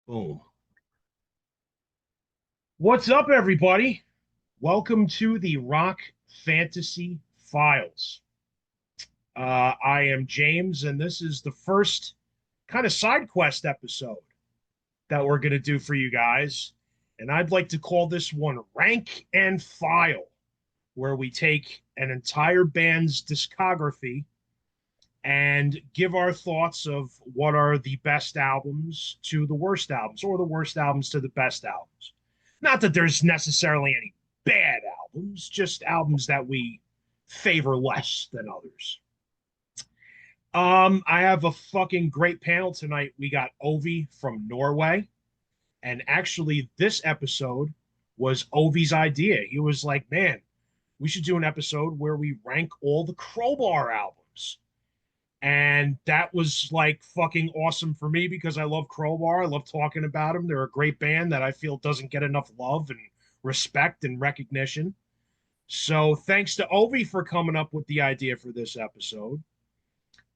Boom. What's up, everybody? Welcome to the Rock Fantasy Files. I am James, and this is the first kind of side quest episode that we're going to do for you guys. And I'd like to call this one Rank and File, where we take an entire band's discography and give our thoughts of what are the best albums to the worst albums, or the worst albums to the best albums. Not that there's necessarily any bad albums, just albums that we favor less than others. I have a fucking great panel tonight. We got Ovi from Norway, and actually, this episode was Ovi's idea. He was like, "Man, we should do an episode where we rank all the Crowbar albums." And that was like fucking awesome for me because I love Crowbar. I love talking about them. They're a great band that I feel doesn't get enough love and respect and recognition. So thanks to Ovi for coming up with the idea for this episode.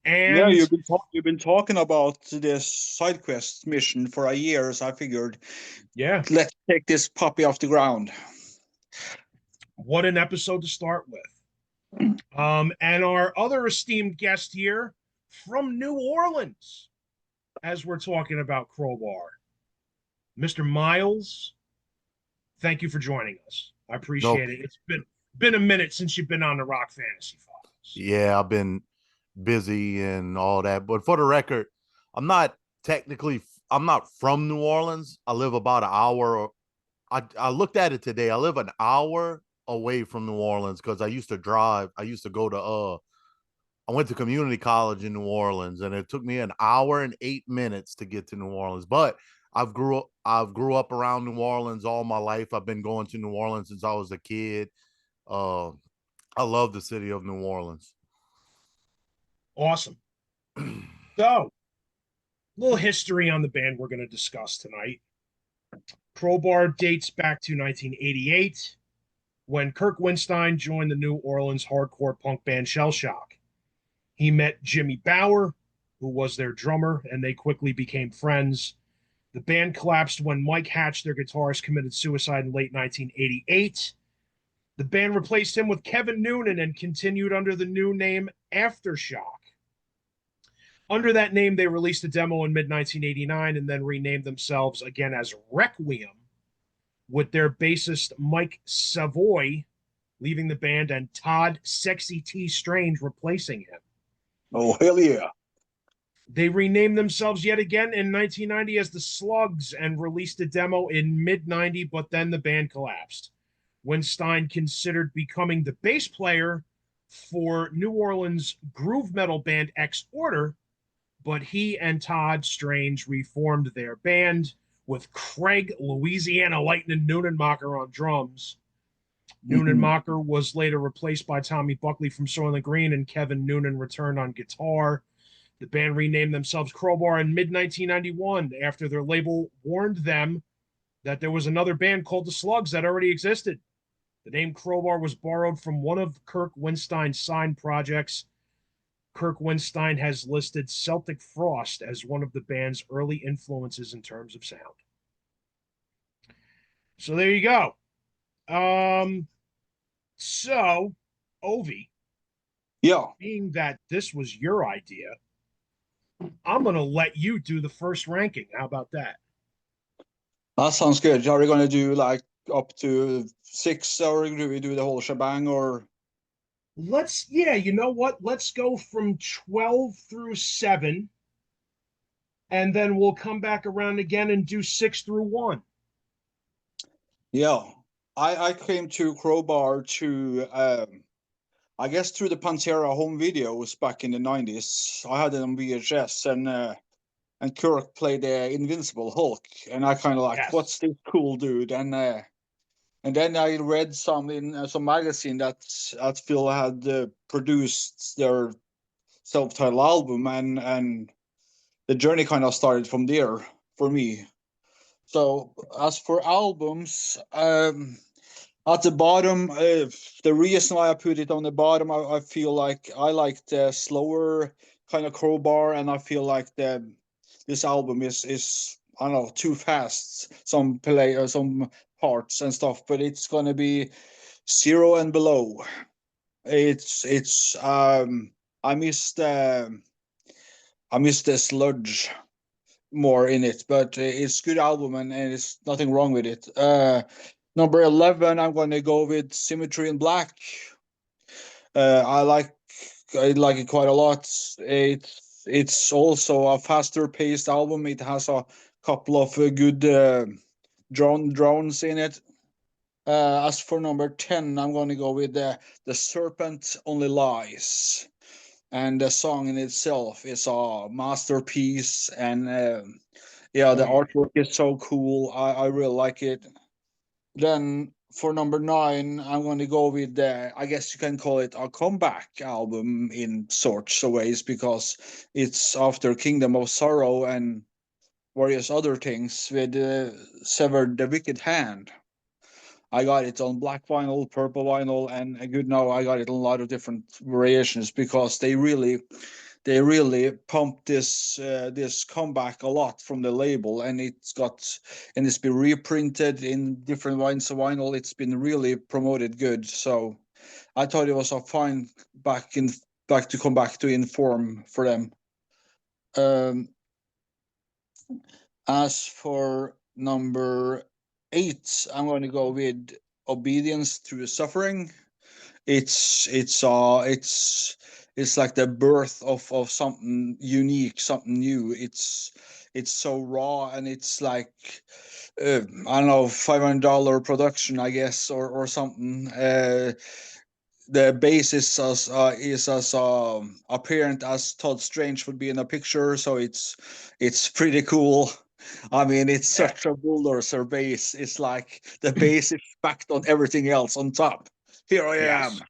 Yeah, And you've been talking about this side quest mission for a year, so I figured yeah, let's take this puppy off the ground. what an episode to start with. And our other esteemed guest here from New Orleans, as we're talking about Crowbar, Mr. Myles. Thank you for joining us. I Nope. appreciate it. It's been a minute since you've been on the Rock Fantasy Files. Yeah, I've been busy and all that. But for the record, I'm not I'm not from New Orleans. I live about an hour. I looked at it today. I live an hour away from New Orleans because I used to drive. I used to go to I went to community college in New Orleans, and it took me an hour and 8 minutes to get to New Orleans. But I've grew up around New Orleans all my life. I've been going to New Orleans since I was a kid. Uh, I love the city of New Orleans. Awesome. So, a little history on the band we're going to discuss tonight. Crowbar dates back to 1988 when Kirk Winstein joined the New Orleans hardcore punk band Shell Shock. He met Jimmy Bower, who was their drummer, and they quickly became friends. The band collapsed when Mike Hatch, their guitarist, committed suicide in late 1988. The band replaced him with Kevin Noonan and continued under the new name Aftershock. Under that name, they released a demo in mid 1989 and then renamed themselves again as Requiem, with their bassist Mike Savoy leaving the band and Todd Sexy T Strange replacing him. Oh, hell yeah. They renamed themselves yet again in 1990 as the Slugs and released a demo in mid 90, but then the band collapsed. Winstein considered becoming the bass player for New Orleans groove metal band X Order, but he and Todd Strange reformed their band with Craig Louisiana Lightning Neunenmacher on drums. Neunenmacher was later replaced by Tommy Buckley from Soylent Green, and Kevin Noonan returned on guitar. The band renamed themselves Crowbar in mid 1991 after their label warned them that there was another band called the Slugs that already existed. The name Crowbar was borrowed from one of Kirk Winstein's signed projects. Kirk Winstein has listed Celtic Frost as one of the band's early influences in terms of sound. So there you go. So, Ovi, Yeah, being that this was your idea, I'm going to let you do the first ranking. How about that? that sounds good. Are we going to do like up to 6, or do we do the whole shebang, or? Yeah, you know what? Let's go from 12 through 7, and then we'll come back around again and do 6 through 1. Yeah, I came to Crowbar to I guess through the Pantera home videos back in the 90s. I had it on VHS, and Kirk played the Invincible Hulk, and I kind of like, Yes. what's this cool dude? And then I read some in some magazine that Phil had produced their self-titled album, and the journey kind of started from there for me. So as for albums, at the bottom, the reason why I put it on the bottom, I feel like I like the slower kind of Crowbar, and I feel like this album is I don't know, too fast, some play or some parts and stuff, but it's gonna be Zero and Below. It's I missed I missed the sludge more in it, but it's good album, and it's nothing wrong with it. Number 11, I'm gonna go with Symmetry in Black. I like it quite a lot. It's also a faster paced album. It has a couple of good drones in it. As for number 10, I'm going to go with The Serpent Only Lies. And the song in itself is a masterpiece. And yeah, the artwork is so cool. I really like it. Then for number 9, I'm going to go with I guess you can call it a comeback album in sorts of ways, because it's after Kingdom of Sorrow and various other things with Severed the Wicked Hand. I got it on black vinyl, purple vinyl, and good now I got it on a lot of different variations, because they really pumped this comeback a lot from the label, and it's been reprinted in different lines of vinyl. It's been really promoted good, so I thought it was a fine back to come back to Inform for them. As for number 8, I'm going to go with Obedience Through Suffering. It's like the birth of something unique, something new. It's so raw, and it's like I don't know, $500 production, I guess, or something. The bass is as apparent as Todd Strange would be in a picture, so it's pretty cool. I mean, it's such a bulldozer bass. It's like the bass is stacked on everything else on top. Here I am.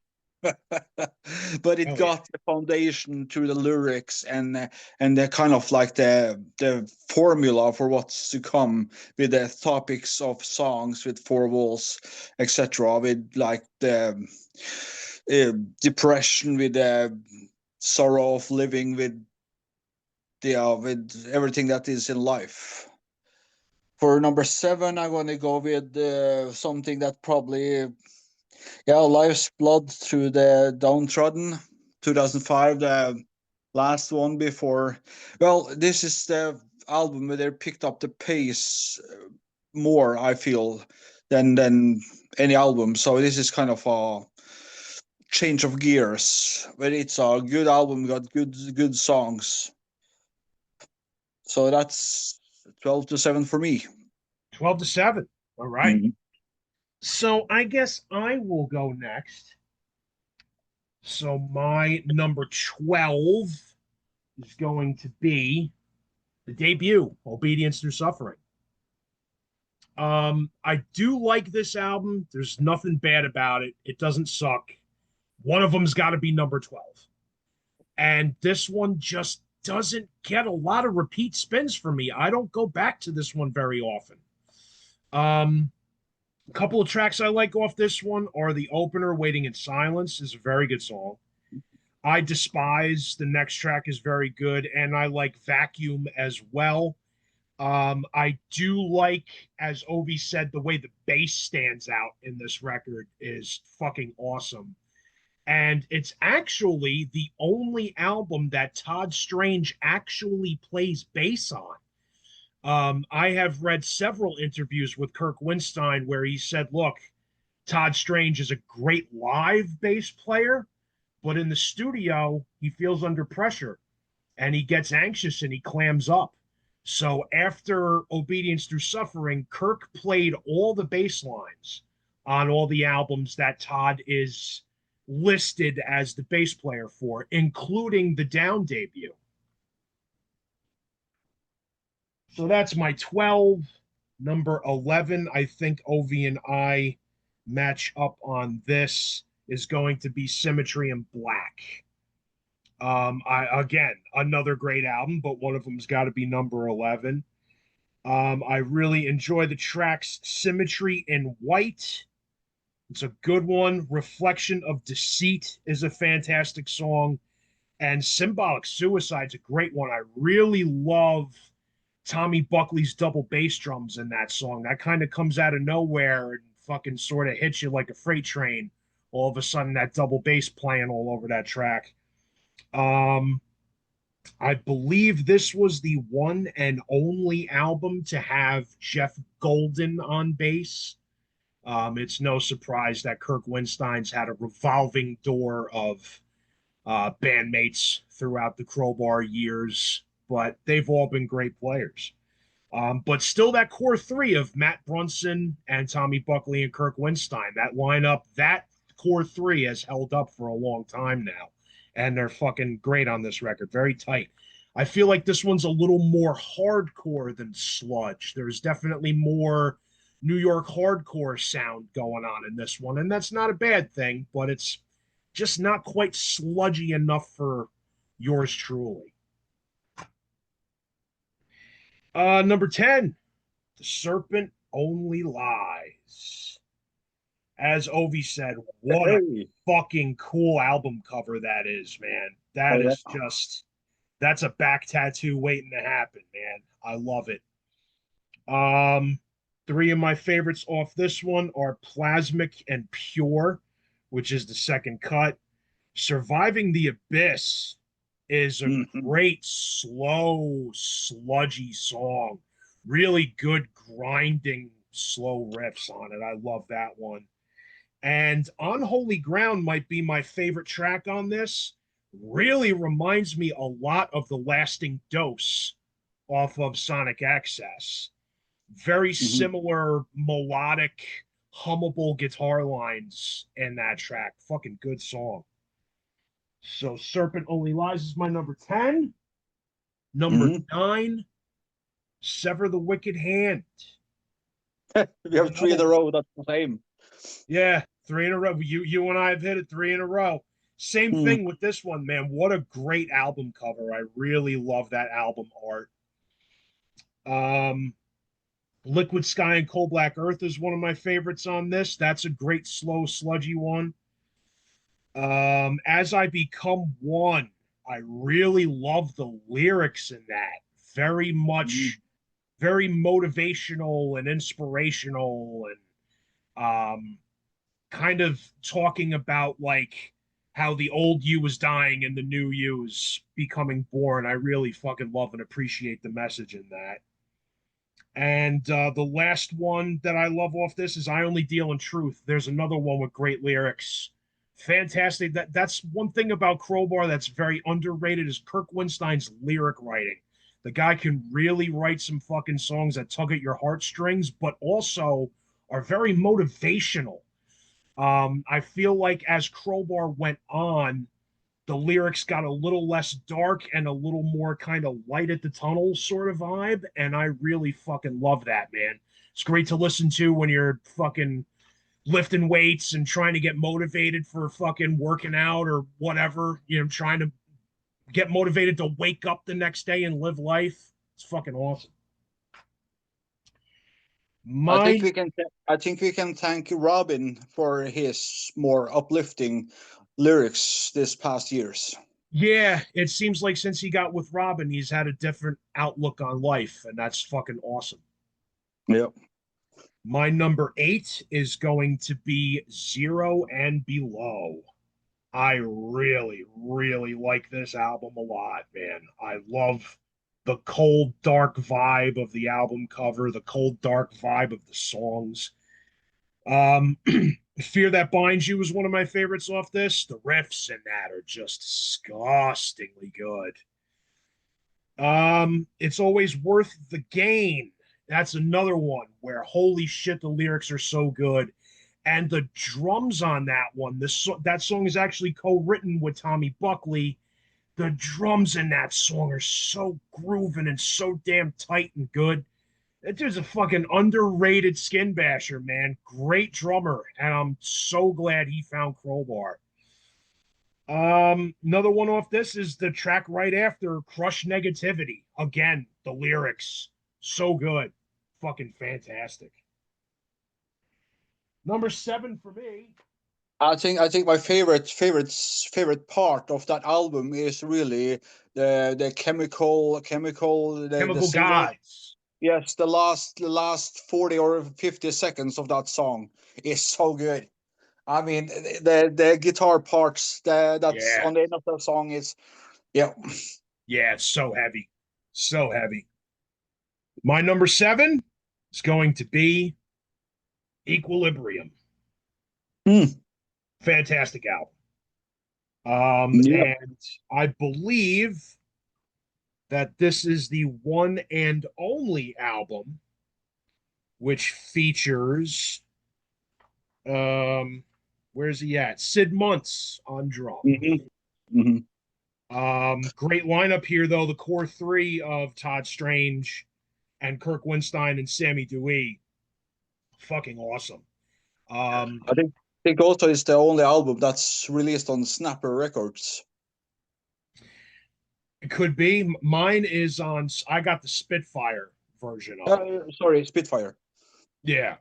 But it got the foundation to the lyrics, and the kind of like the formula for what's to come, with the topics of songs with four walls, etc., with like the depression, with the sorrow of living, with with everything that is in life. For number 7, I'm going to go with something that probably, Life's Blood Through the Downtrodden, 2005, the last one before. Well, this is the album where they picked up the pace more, I feel, than any album. So this is kind of a change of gears, but it's a good album, got good songs. So that's 12-7 for me. 12-7. All right. So I guess I will go next. So my number 12 is going to be the debut, Obedience Through Suffering. I do like this album. There's nothing bad about it. It doesn't suck. One of them's got to be number 12. And this one just doesn't get a lot of repeat spins for me. I don't go back to this one very often. A couple of tracks I like off this one are the opener, Waiting in Silence, is a very good song. I Despise, the next track, is very good. And I like Vacuum as well. I do like, as Ovi said, the way the bass stands out in this record is fucking awesome. And it's actually the only album that Todd Strange actually plays bass on. I have read several interviews with Kirk Winstein where he said, look, Todd Strange is a great live bass player, but in the studio, he feels under pressure and he gets anxious and he clams up. So after Obedience Through Suffering, Kirk played all the bass lines on all the albums that Todd is listed as the bass player for, including the Down debut. So that's my 12. Number 11, I think Ovi and I match up on this, is going to be Symmetry in Black. Again, another great album, but one of them's got to be number 11. I really enjoy the tracks Symmetry in White. It's a good one. Reflection of Deceit is a fantastic song. And Symbolic Suicide's a great one. I really love Tommy Buckley's double bass drums in that song. That kind of comes out of nowhere and fucking sort of hits you like a freight train. All of a sudden, that double bass playing all over that track. Um, I believe this was the one and only album to have Jeff Golden on bass. It's no surprise that Kirk Winstein's had a revolving door of bandmates throughout the Crowbar years, but they've all been great players. But still, that core three of Matt Brunson and Tommy Buckley and Kirk Winstein, that lineup, that core three has held up for a long time now. And they're fucking great on this record, very tight. I feel like this one's a little more hardcore than sludge. There's definitely more New York hardcore sound going on in this one. And that's not a bad thing, but it's just not quite sludgy enough for yours truly. Number 10, The Serpent Only Lies. As Ovi said, what a fucking cool album cover that is, man. That is just, that's a back tattoo waiting to happen, man. I love it. Three of my favorites off this one are Plasmic and Pure, which is the second cut. Surviving the Abyss is a great, slow, sludgy song. Really good, grinding, slow riffs on it. I love that one. And Unholy Ground might be my favorite track on this. Really reminds me a lot of The Lasting Dose off of Sonic Access. Very similar melodic, hummable guitar lines in that track. Fucking good song. So Serpent Only Lies is my number 10. Number 9, Sever the Wicked Hand. We have three in a row. That's the same. Yeah, 3 in a row. You and I have hit it 3 in a row. Same thing with this one, man. What a great album cover. I really love that album art. Liquid Sky and Cold Black Earth is one of my favorites on this. That's a great, slow, sludgy one. As I Become One, I really love the lyrics in that. Very much, very motivational and inspirational, and kind of talking about like how the old you was dying and the new you is becoming born. I really fucking love and appreciate the message in that. And the last one that I love off this is I Only Deal in Truth. There's another one with great lyrics. Fantastic. That's one thing about Crowbar that's very underrated is Kirk Winstein's lyric writing. The guy can really write some fucking songs that tug at your heartstrings, but also are very motivational. I feel like as Crowbar went on, the lyrics got a little less dark and a little more kind of light at the tunnel sort of vibe. And I really fucking love that, man. It's great to listen to when you're fucking lifting weights and trying to get motivated for fucking working out or whatever, trying to get motivated to wake up the next day and live life. It's fucking awesome. I think we can thank Robin for his more uplifting lyrics this past years. Yeah, it seems like since he got with Robin, he's had a different outlook on life, and that's fucking awesome. Yep. My number 8 is going to be Zero and Below. I really, really like this album a lot, man. I love the cold, dark vibe of the album cover, the cold, dark vibe of the songs. Fear That Binds You is one of my favorites off this. The riffs in that are just disgustingly good. It's Always Worth the Gain. That's another one where holy shit, the lyrics are so good. And the drums on that one, that song is actually co-written with Tommy Buckley. The drums in that song are so grooving and so damn tight and good. That dude's a fucking underrated skin basher, man. Great drummer, and I'm so glad he found Crowbar. Another one off this is the track right after, Crush Negativity. Again, the lyrics, so good. Fucking fantastic. Number 7 for me. I think my favorite part of that album is really the chemical the Chemical single. Guys. Yes, the last 40 or 50 seconds of that song is so good. I mean, the guitar parts that's Yeah. on the end of the song is, yeah. Yeah, it's so heavy. So heavy. My number 7 is going to be Equilibrium. Hmm. Fantastic album. Yeah. And I believe that this is the one and only album which features um where's he at? Sid Muntz on drum. Hmm. Hmm. Great lineup here though. The core three of Todd Strange and Kirk Winstein and Sammy Dewey. Fucking awesome. Um, I think also it's the only album that's released on Snapper Records. it could be. Mine is on. I got the Spitfire version of it. Sorry, Spitfire. Yeah.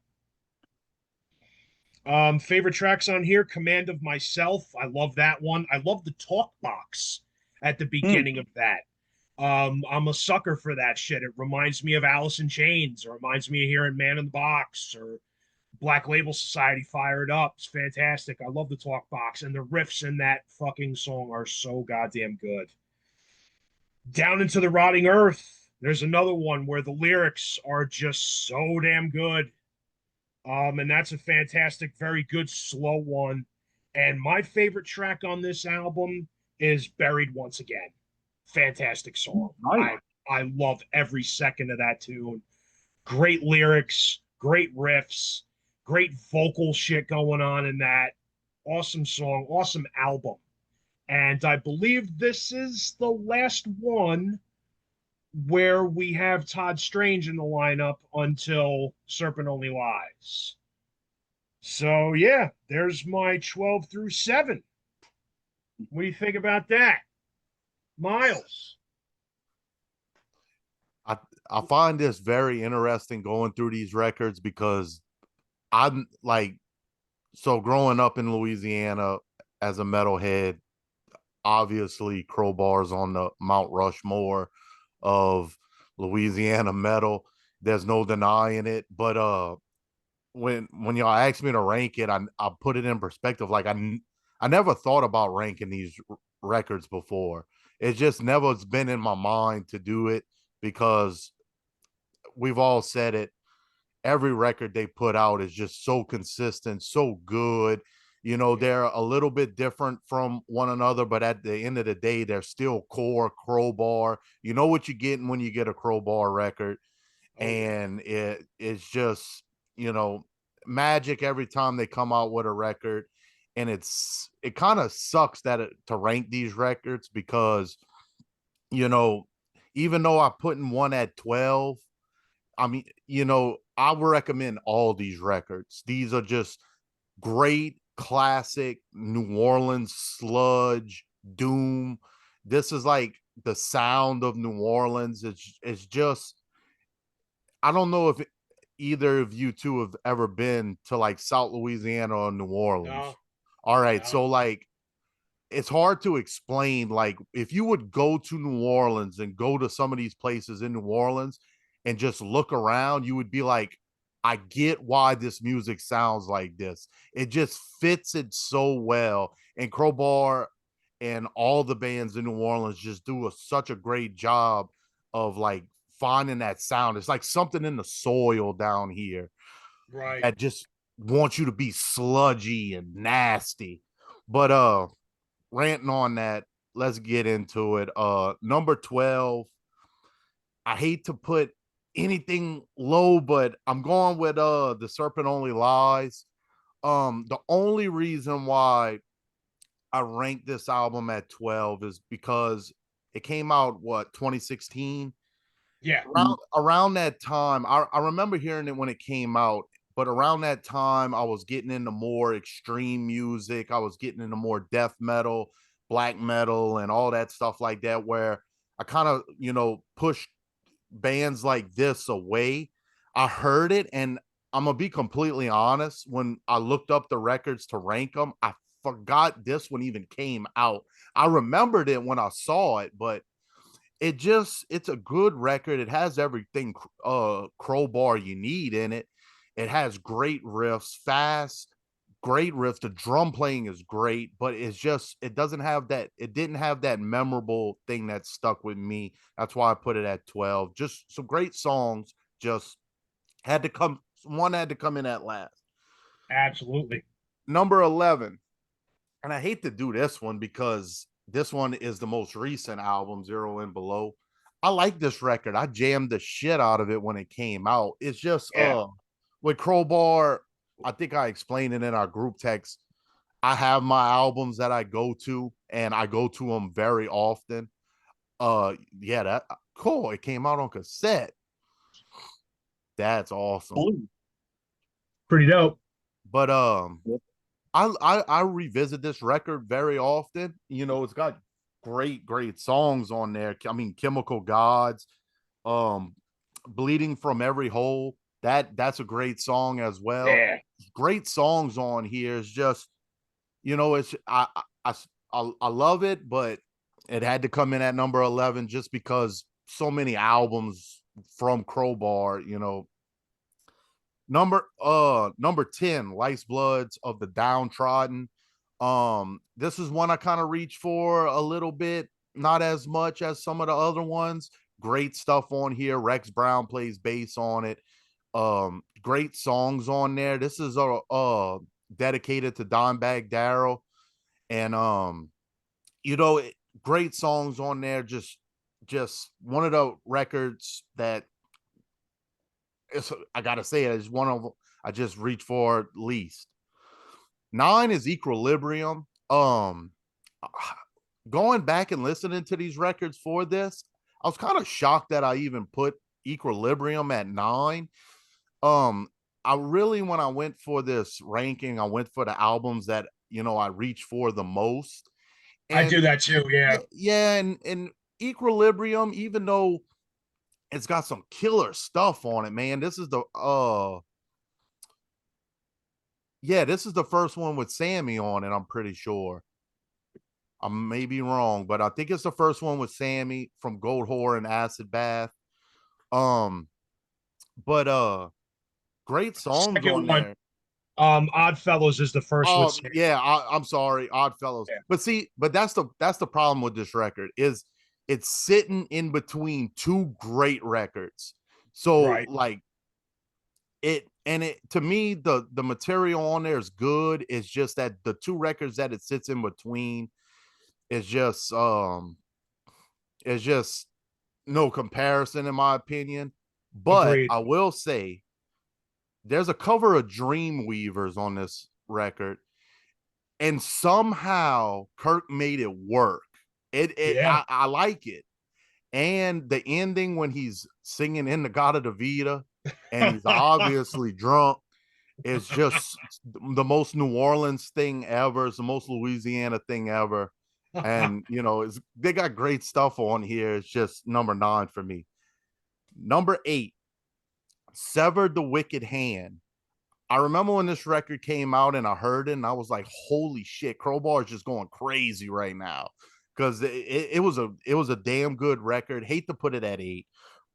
Favorite tracks on here: "Command of Myself." I love that one. I love the talk box at the Hmm. beginning of that. I'm a sucker for that shit. It reminds me of Alice in Chains, or reminds me of hearing Man in the Box or Black Label Society Fired Up. It's fantastic. I love the talk box, and the riffs in that fucking song are so goddamn good. Down into the Rotting Earth. There's another one where the lyrics are just so damn good. And that's a fantastic, very good slow one. And my favorite track on this album is Buried Once Again. Fantastic song. Nice. I love every second of that tune. Great lyrics, great riffs, great vocal shit going on in that. Awesome song, awesome album. And I believe this is the last one where we have Todd Strange in the lineup until Serpent Only Lies. So yeah, there's my 12 through 7. What do you think about that? Myles? I I find this very interesting going through these records because I'm like, so growing up in Louisiana as a metalhead, obviously Crowbar's on the Mount Rushmore of Louisiana metal. There's no denying it. But when y'all asked me to rank it, I put it in perspective. Like I never thought about ranking these records before. It just never been in my mind to do it because we've all said it. Every record they put out is just so consistent, so good. You know, they're a little bit different from one another, but at the end of the day, they're still core Crowbar. You know what you're getting when you get a Crowbar record, Oh yeah. and it's just, you know, magic every time they come out with a record. And it kind of sucks that to rank these records because, you know, even though I put in one at 12, I mean, you know, I would recommend all these records. These are just great classic New Orleans sludge, doom. This is like the sound of New Orleans. It's just, I don't know if either of you two have ever been to like South Louisiana or New Orleans. No, All right, no. so like it's hard to explain. Like if you would go to New Orleans and go to some of these places in New Orleans and just look around, you would be like, I get why this music sounds like this. It just fits it so well. And Crowbar and all the bands in New Orleans just do such a great job of like finding that sound. It's like something in the soil down here Right. that just wants you to be sludgy and nasty. But ranting on that, let's get into it. Number 12. I hate to put anything low, but I'm going with The Serpent Only Lies. The only reason why I ranked this album at 12 is because it came out, what, 2016? Yeah. Around that time, I remember hearing it when it came out, but around that time, I was getting into more extreme music. I was getting into more death metal, black metal, and all that stuff like that, where I kind of, you know, pushed bands like this away. I heard it and I'm gonna be completely honest. When I looked up the records to rank them, I forgot this one even came out. I remembered it when I saw it, but it's a good record. It has everything Crowbar you need in it. It has great riffs, fast, great riffs. The drum playing is great, but it doesn't have that, it didn't have that memorable thing that stuck with me. That's why I put it at 12. Just some great songs, just had to come, one had to come in at last. Absolutely. Number 11. And I hate to do this one because this one is the most recent album, Zero and Below. I like this record. I jammed the shit out of it when it came out. It's just with Crowbar, I think I explained it in our group text. I have my albums that I go to, and I go to them very often. Yeah, that cool. It came out on cassette. That's awesome. Pretty dope. But I revisit this record very often. You know, it's got great songs on there. I mean, Chemical Gods, Bleeding from Every Hole. That's a great song as well. Yeah. Great songs on here. It's just, you know, it's I love it, but it had to come in at number 11 just because so many albums from Crowbar, you know. Number 10, Lifebloods of the Downtrodden. This is one I kind of reach for a little bit, not as much as some of the other ones. Great stuff on here. Rex Brown plays bass on it. Great songs on there. This is dedicated to Dimebag Darrell, and you know, great songs on there. Just one of the records that I gotta say it is one of them I just reach for least. 9 is Equilibrium. Going back and listening to these records for this, I was kind of shocked that I even put Equilibrium at 9. I really, when I went for this ranking, I went for the albums that, you know, I reach for the most. And I do that too. Yeah. Yeah, and Equilibrium, even though it's got some killer stuff on it, man. This is the this is the first one with Sammy on it, I'm pretty sure. I may be wrong, but I think it's the first one with Sammy from Gold Whore and Acid Bath. But great songs Second on one, there. Oddfellows is the first one. Yeah, I'm sorry, Oddfellows. Yeah. But that's the problem with this record is it's sitting in between two great records. So like it to me, the material on there is good. It's just that the two records that it sits in between is just no comparison in my opinion. But agreed. I will say there's a cover of Dreamweavers on this record, and somehow Kirk made it work. I like it. And the ending when he's singing In the God of the Vita and he's obviously drunk is just the most New Orleans thing ever. It's the most Louisiana thing ever. And, you know, they got great stuff on here. It's just number 9 for me. Number 8, Severed the Wicked Hand. I remember when this record came out and I heard it and I was like, holy shit, Crowbar is just going crazy right now. Because it was a damn good record. Hate to put it at 8,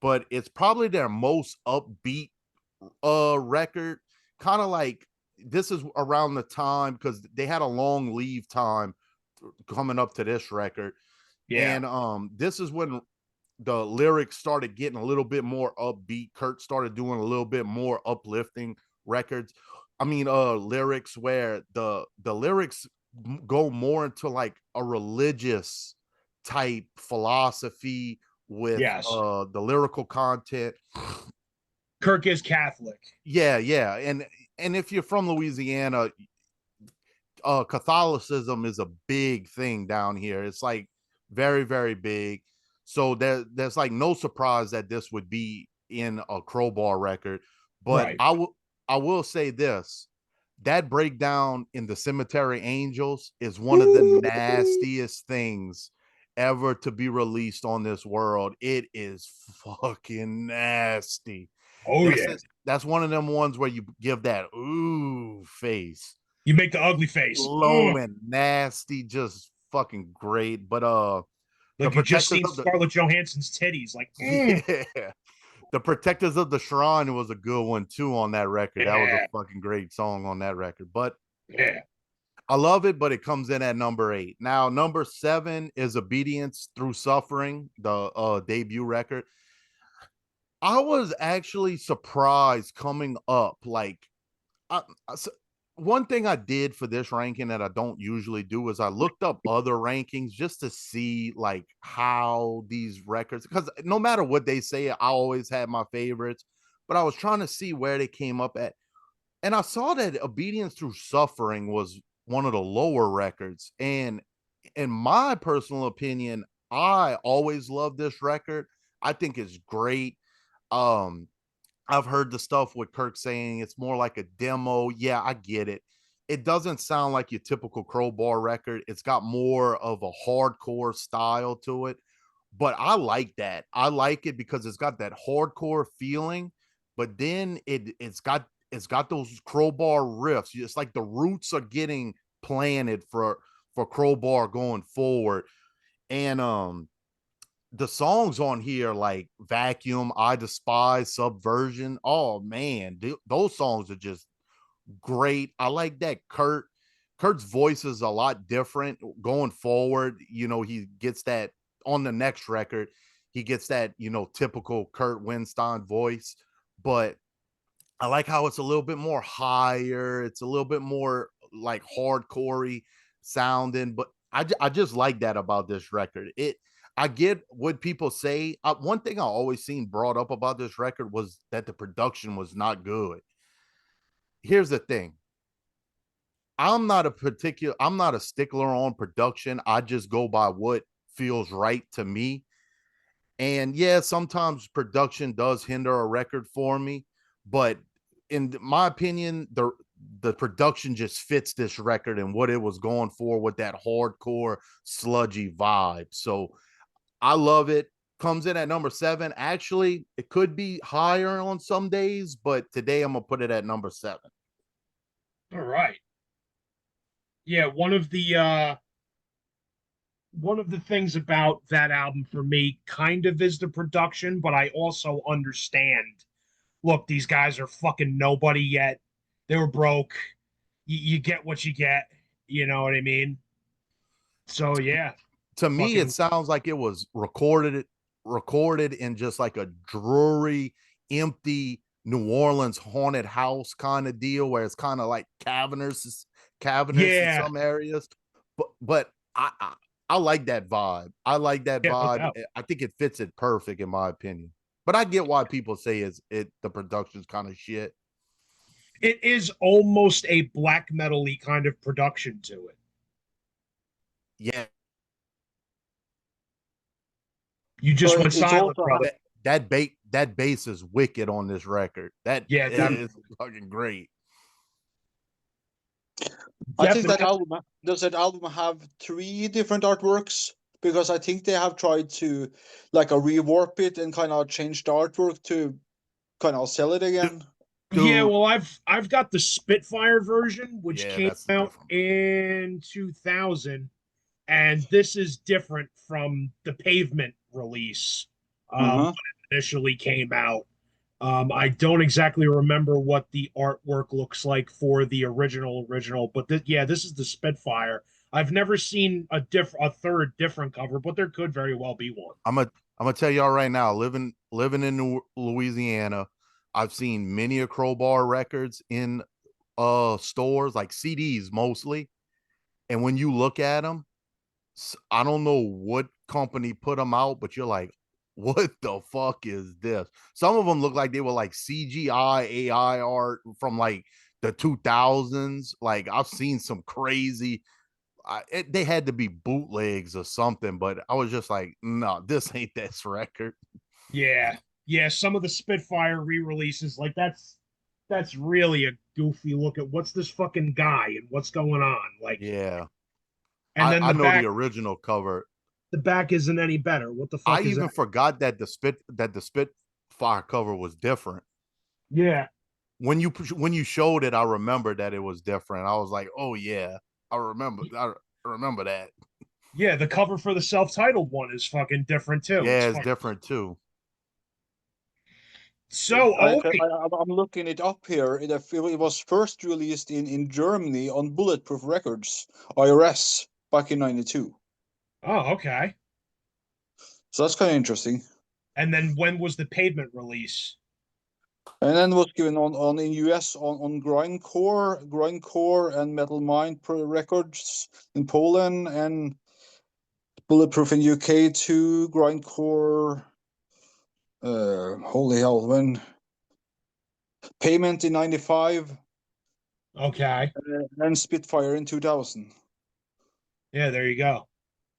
but it's probably their most upbeat record. Kind of like this is around the time because they had a long leave time coming up to this record. Yeah. And this is when the lyrics started getting a little bit more upbeat. Kurt started doing a little bit more uplifting records. I mean, lyrics where the lyrics go more into like a religious type philosophy with the lyrical content. Kirk is Catholic. Yeah. And if you're from Louisiana, Catholicism is a big thing down here. It's like very, very big. So there's like no surprise that this would be in a Crowbar record. But I will say this. That breakdown in the Cemetery Angels is one of the nastiest things ever to be released on this world. It is fucking nasty. Oh yeah. That's one of them ones where you give that ooh face. You make the ugly face. Low and nasty, just fucking great. But the Like you just protectors seen of the Scarlett Johansson's titties. Like, yeah. The Protectors of the Shrine was a good one too on that record. That was a yeah, fucking great song on that record. But yeah. I love it, but it comes in at number 8. Now, number 7 is Obedience Through Suffering, the debut record. I was actually surprised coming up. Like, one thing I did for this ranking that I don't usually do is I looked up other rankings just to see like how these records, because no matter what they say, I always had my favorites, but I was trying to see where they came up at. And I saw that Obedience Through Suffering was one of the lower records. And in my personal opinion, I always love this record. I think it's great. Um, I've heard the stuff with Kirk saying it's more like a demo. Yeah, I get it. It doesn't sound like your typical Crowbar record. It's got more of a hardcore style to it. But I like that. I like it because it's got that hardcore feeling, but then it's got those Crowbar riffs. It's like the roots are getting planted for Crowbar going forward. And the songs on here like Vacuum, I Despise, Subversion. Oh man, those songs are just great. I like that Kurt's voice is a lot different going forward. He gets that on the next record. He gets that, typical Kurt Winstein voice, but I like how it's a little bit more higher. It's a little bit more like hardcore sounding, but I just like that about this record. I get what people say. One thing I always seen brought up about this record was that the production was not good. Here's the thing. I'm not a stickler on production. I just go by what feels right to me. And yeah, sometimes production does hinder a record for me, but in my opinion, the production just fits this record and what it was going for with that hardcore sludgy vibe. So I love it. Comes in at number 7. Actually, it could be higher on some days, but today I'm gonna put it at number 7. All right. Yeah, one of the things about that album for me kind of is the production, but I also understand. Look, these guys are fucking nobody yet. They were broke. You get what you get. You know what I mean? So yeah, To me, it fucking sounds like it was recorded in just like a dreary, empty New Orleans haunted house kind of deal where it's kind of like cavernous in yeah, some areas. But I like that vibe. I like that yeah, no vibe. doubt. I think it fits it perfect in my opinion. But I get why people say the production's kind of shit. It is almost a black metal-y kind of production to it. Yeah, You just went But it's silent, also brother. that bass is wicked on this record. That Yeah, is fucking great. I think that definitely. album does that album have 3 different artworks? Because I think they have tried to like a rewarp it and kind of change the artwork to kind of sell it again. Yeah, Dude, well, I've got the Spitfire version, which yeah, came that's a out different. in 2000, and this is different from the Pavement release when Uh-huh. it initially came out. I don't exactly remember what the artwork looks like for the original, but yeah, this is the Spitfire. I've never seen a third different cover, but there could very well be one. I'm gonna tell y'all right now, living in Louisiana, I've seen many a Crowbar records in stores, like CDs mostly. And when you look at them, I don't know what company put them out, but you're like, what the fuck is this? Some of them look like they were like CGI AI art from like the 2000s. Like I've seen some crazy. They had to be bootlegs or something, but I was just like, no, this ain't this record. Yeah, yeah. Some of the Spitfire re-releases, like that's really a goofy look at what's this fucking guy and what's going on. Like, Yeah, and then I know the original cover. the back isn't any better. What the I fuck is even that? forgot that the Spitfire cover was different. Yeah. When you showed it, I remember that it was different. I was like, oh yeah, I remember that. Yeah, the cover for the self-titled one is fucking different too. It's Yeah, it's fucking different too. so Ovi. I'm looking it up here. It was first released in Germany on Bulletproof Records, IRS, back in '92. Oh, okay. So that's kind of interesting. And then when was the Pavement release? And then was given on in US on Grindcore and Metal Mind Records in Poland, and Bulletproof in UK too. Grindcore. Holy hell! When Payment in '95 Okay. and Spitfire in 2000. Yeah, there you go.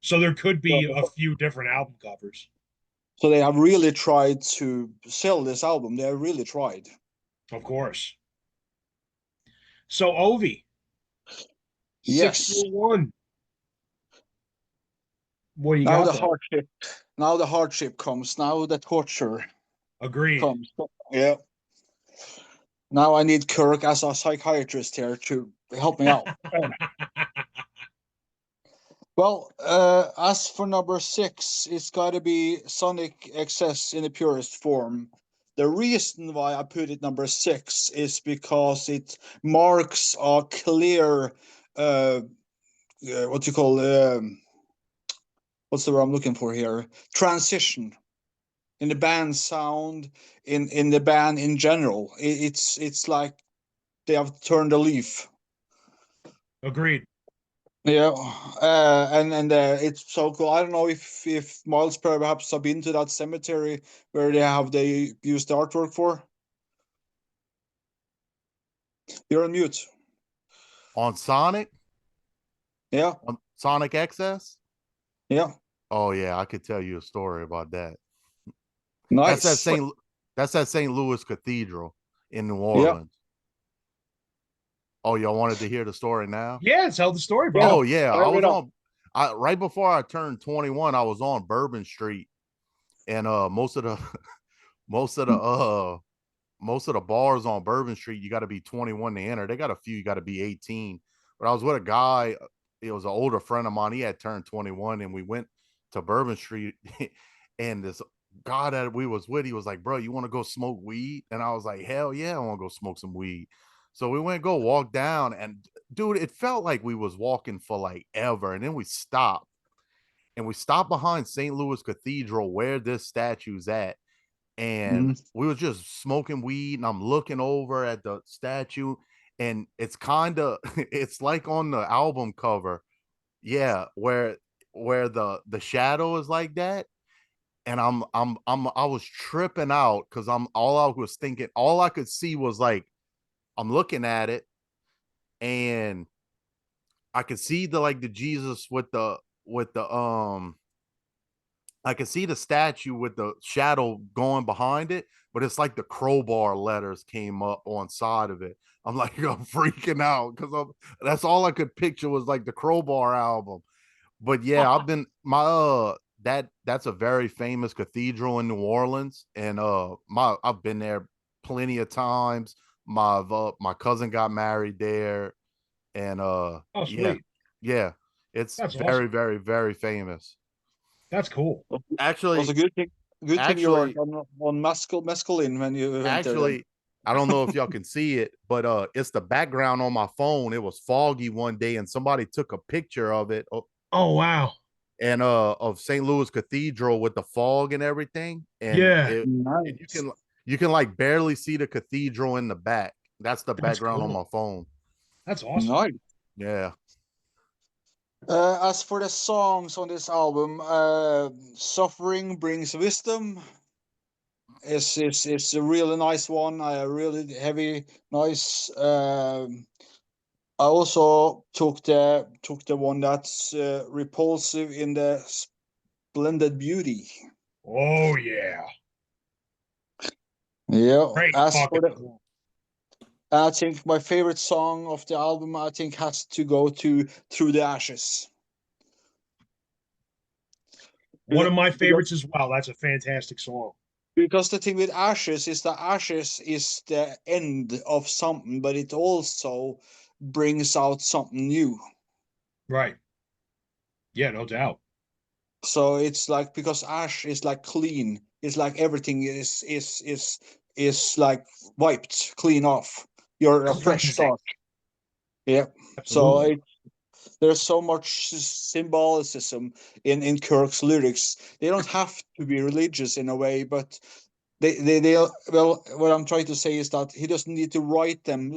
So there could be a So few different album covers. they have really tried to sell this album. They have really tried. Of course. So Ovi, six Yes. through one. What do you Now got the there? hardship. Now the hardship comes. Now the torture Agreed. comes. Yeah. Now I need Kirk as a psychiatrist here to help me out. Well, as for number 6, it's got to be Sonic XS in the purest form. The reason why I put it number 6 is because it marks a clear, what you call, what's the word I'm looking for here? Transition in the band sound, in the band in general. It's like they have turned a leaf. Agreed. Yeah, and it's so cool. I don't know if Miles perhaps have been to that cemetery where they used the artwork for. You're on mute. On Sonic, Yeah, on Sonic XS. yeah, Oh yeah, I could tell you a story about that. That's that nice. St. That's that St. Louis Cathedral in New Yeah, Orleans. Oh, y'all wanted to hear the story now? Yeah, tell the story, yeah. brother. Oh yeah, I Fire was it up. on. I right before I turned 21, I was on Bourbon Street, and most of the most of the most of the bars on Bourbon Street, you got to be 21 to enter. They got a few you got to be 18. But I was with a guy. It was an older friend of mine. He had turned 21, and we went to Bourbon Street, and this guy that we was with, he was like, "Bro, you want to go smoke weed?" And I was like, "Hell yeah, I want to go smoke some weed." So we went go walk down, and dude, it felt like we was walking for like ever, and then we stopped, and we stopped behind St. Louis Cathedral where this statue's at, and Mhm. we was just smoking weed, and I'm looking over at the statue, and it's kind of it's like on the album cover, yeah, where the shadow is like that, and I was tripping out because I'm all I was thinking, all I could see was like I'm looking at it, and I could see the Jesus with the I could see the statue with the shadow going behind it, but it's like the Crowbar letters came up on side of it. I'm like, I'm freaking out because that's all I could picture was like the Crowbar album. But yeah, I've been my that's a very famous cathedral in New Orleans, and I've been there plenty of times. My cousin got married there, and Oh, yeah, sweet. yeah, it's That's very, awesome. very, very famous. That's cool. Was Actually, a good thing. Good thing you weren't actually, on mescaline when you went there. Then. actually, I don't know if y'all can see it, but it's the background on my phone. It was foggy one day, and somebody took a picture of it, Oh, wow. and of St. Louis Cathedral with the fog and everything, and Yeah, it and Nice. you can like barely see the cathedral in the back. That's the that's background on cool. my phone. That's awesome. Nice. Yeah. As for the songs on this album, "Suffering Brings Wisdom" is a really nice one. Really heavy, nice. I also took the one that's repulsive in the splendid beauty. Oh, yeah. Yeah. Great As for fucking the, song. I think my favorite song of the album, I think, has to go to "Through the Ashes." One of my Because favorites as well. That's a fantastic song. Because the thing with Ashes is that Ashes is the end of something, but it also brings out something new. Right. Yeah, no doubt. So it's like, because ash is like clean, it's like everything is like wiped clean off. You're a fresh Cleansing. start. Yeah. So Absolutely. there's so much symbolicism in Kirk's lyrics. They don't have to be religious in a way, but they well, what I'm trying to say is that he doesn't need to write them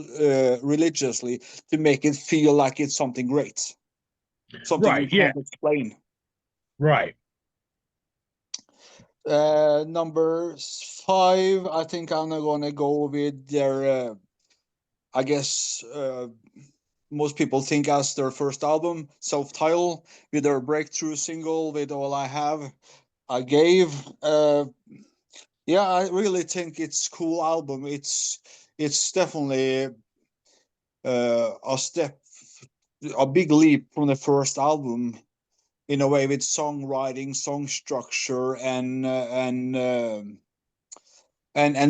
religiously to make it feel like it's something great, something you Right. Yeah. can't explain. Right. Number 5, I think I'm gonna go with their. I guess most people think as their first album, self-titled, with their breakthrough single, with All I Have, I Gave. Yeah, I really think it's cool album. It's definitely a step, a big leap from the first album in a way, with songwriting, song structure, and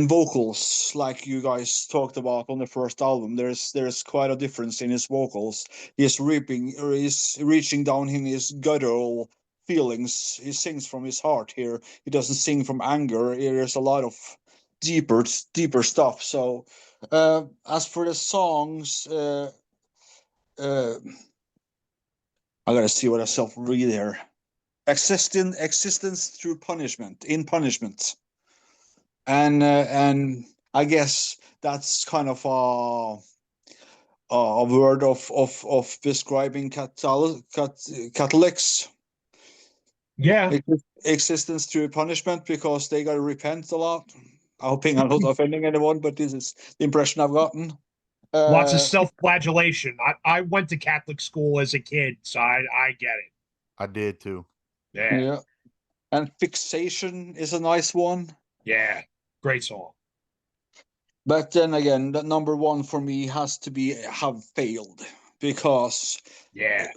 vocals, like you guys talked about on the first album. There's quite a difference in his vocals. He's reaching down in his guttural feelings. He sings from his heart here. He doesn't sing from anger. There's a lot of deeper stuff. So as for the songs, uh, I gotta see what I self read here. Existence through punishment, in punishment, and I guess that's kind of a word of describing Catholics. Yeah. Existence through punishment, because they got to repent a lot. I'm hoping I'm not offending anyone, but this is the impression I've gotten. Lots of Uh, self-flagellation. I went to Catholic school as a kid, so I get it. I did too. Yeah. yeah, and fixation is a nice one. Yeah. Great song. But then again, the number one for me has to be have failed, because Yeah.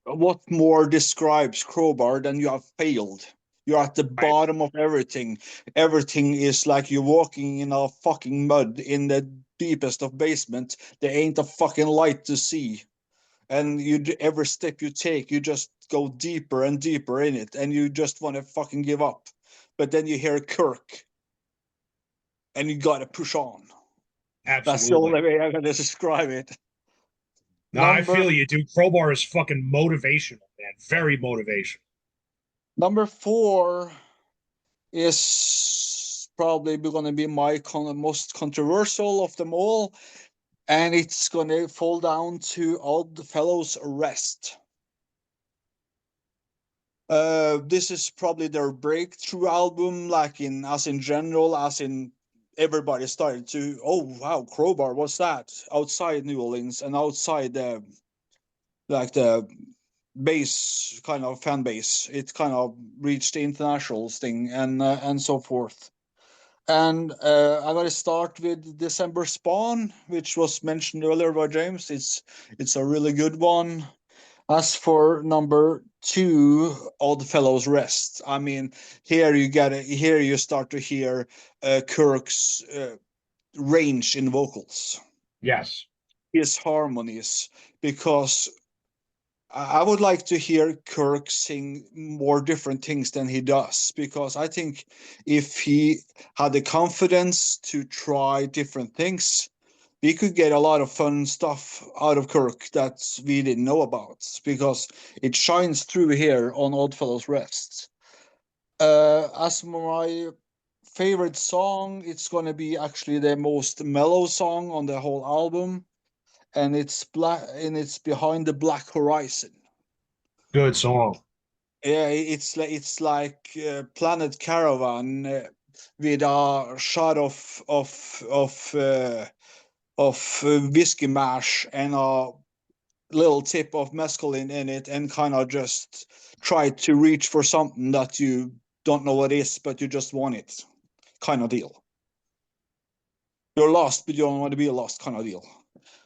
what more describes Crowbar than you have failed? You're at the Right. bottom of everything. Everything is like you're walking in a fucking mud in the deepest of basement. There ain't a fucking light to see. And every step you take, you just go deeper and deeper in it, and you just want to fucking give up. But then you hear Kirk, and you gotta push on. That's the Absolutely. only way I'm gonna describe it. No, I Number feel you, dude. Crowbar is fucking motivational, man. Very motivational. number 4 is probably going to be my most controversial of them all, and it's going to fall down to Odd Fellows Rest. This is probably their breakthrough album, like in general, as in everybody started to, oh wow, Crowbar, what's that? Outside New Orleans and outside the base kind of fan base, it kind of reached the international thing and so forth. And I'm going to start with December Spawn, which was mentioned earlier by James. It's a really good one. As for number 2, Odd Fellows Rest. I mean, here you start to hear Kirk's range in vocals, Yes. his harmonies, because I would like to hear Kirk sing more different things than he does, because I think if he had the confidence to try different things, we could get a lot of fun stuff out of Kirk that we didn't know about, because it shines through here on Oddfellows Rest. As my favorite song, it's going to be actually the most mellow song on the whole album, and it's Behind the Black Horizon. Good song. Yeah, it's like Planet Caravan, with a shot of whiskey mash and a little tip of mescaline in it, and kind of just try to reach for something that you don't know what it is, but you just want it, kind of deal. You're lost, but you don't want to be lost, kind of deal.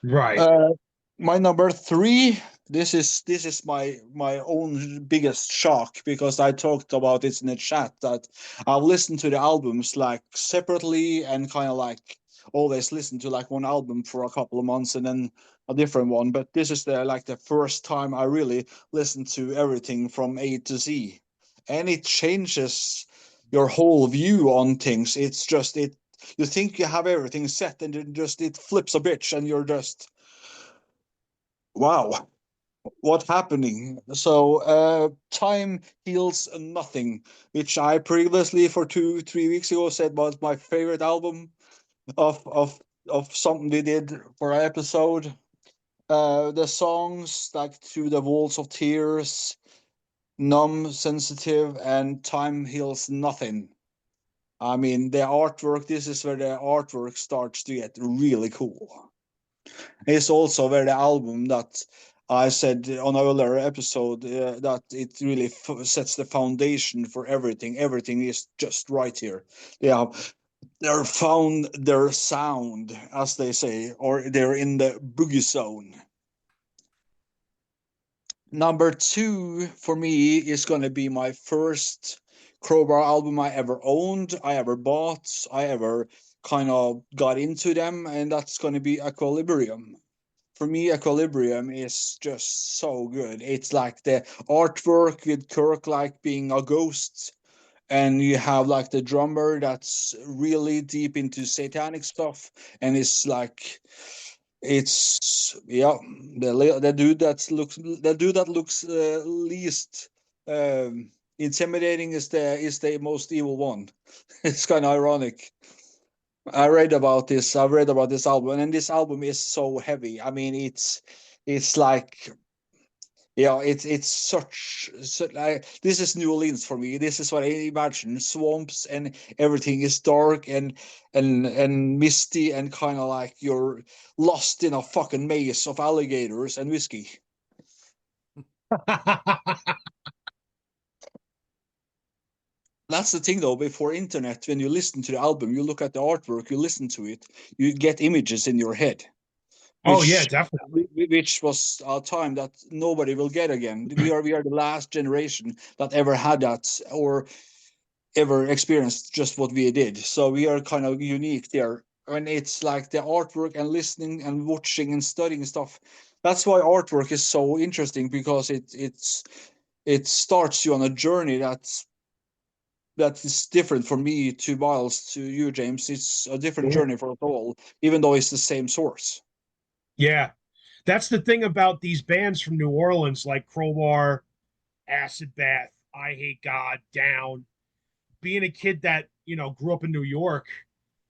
Right. Uh, my number 3 this is my own biggest shock, because I talked about it in the chat that I've listened to the albums like separately and kind of like always listen to like one album for a couple of months and then a different one. But this is the first time I really listened to everything from A to Z, and it changes your whole view on things. It's just it. You think you have everything set, and then just it flips a bitch, and you're just wow, what happening? So time heals nothing, which I previously for 2 3 weeks ago said was my favorite album of something we did for an episode. The songs like Through the Walls of Tears, Numb, Sensitive, and Time Heals Nothing. I mean, the artwork, this is where the artwork starts to get really cool. It's also where the album that I said on an earlier episode that it really sets the foundation for everything. Everything is just right here. They're found their sound, as they say, or they're in the boogie zone. Number two for me is gonna be my first Crowbar album I ever owned, I ever bought, I ever kind of got into them, and that's gonna be Equilibrium. For me, Equilibrium is just so good. It's like the artwork with Kirk like being a ghost, and you have like the drummer that's really deep into satanic stuff, and it's like it's yeah, the dude that looks least intimidating is the most evil one. It's kind of ironic. I've read about this album, and this album is so heavy. I mean, it's like it's such like this is New Orleans for me. This is what I imagine: swamps and everything is dark and misty and kind of like you're lost in a fucking maze of alligators and whiskey. That's the thing though, before internet, when you listen to the album, you look at the artwork, you listen to it, you get images in your head, Oh yeah, which definitely. which was a time that nobody will get again. We are the last generation that ever had that or ever experienced just what we did. So we are kind of unique there. And it's like the artwork and listening and watching and studying stuff. That's why artwork is so interesting, because it starts you on a journey that is different from me to Myles to you, James. It's a different journey for us all, even though it's the same source. Yeah. That's the thing about these bands from New Orleans, like Crowbar, Acid Bath, I Hate God, Down. Being a kid that, grew up in New York,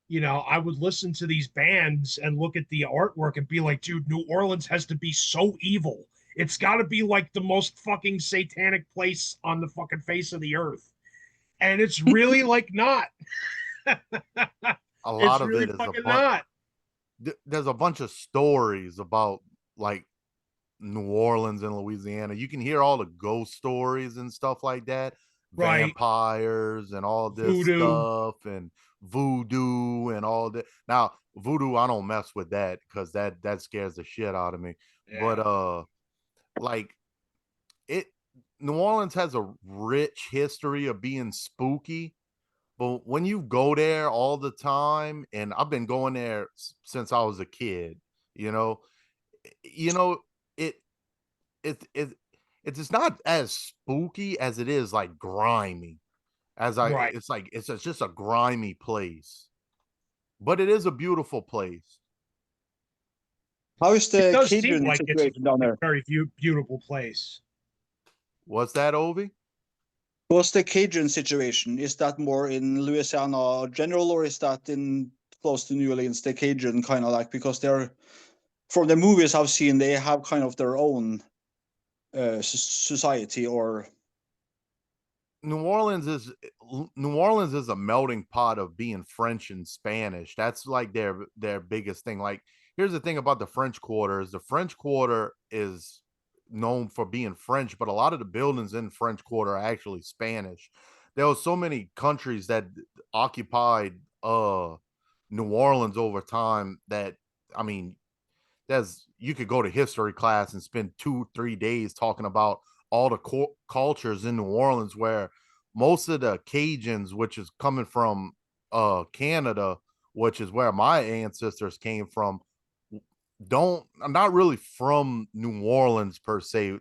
I would listen to these bands and look at the artwork and be like, dude, New Orleans has to be so evil. It's got to be like the most fucking satanic place on the fucking face of the earth. And it's really like not. A lot It's of really it is a fucking bunch. not. There's a bunch of stories about like New Orleans and Louisiana. You can hear all the ghost stories and stuff like that, Right. vampires and all this Voodoo. stuff and voodoo and all that. Now, voodoo, I don't mess with that because that scares the shit out of me. But Yeah. like it New Orleans has a rich history of being spooky. But when you go there all the time, and I've been going there since I was a kid, you know, you know, it it it it's not as spooky as it is like grimy. Right. It's like just a grimy place, but it is a beautiful place. How is It the does seem Cajun like it's a situation down there? very beautiful place. What's that, Ovi? What's the Cajun situation? Is that more in Louisiana general, or is that in close to New Orleans? The Cajun kind of like, because they're from the movies I've seen, they have kind of their own society or New Orleans is New Orleans is a melting pot of being French and Spanish. That's like their biggest thing. Like, here's the thing about the French Quarter is the French Quarter is known for being French, but a lot of the buildings in French Quarter are actually Spanish. There were so many countries that occupied New Orleans over time that I mean you could go to history class and spend 2-3 days talking about all the cultures in New Orleans, where most of the Cajuns, which is coming from Canada, which is where my ancestors came from, not really from New Orleans per se.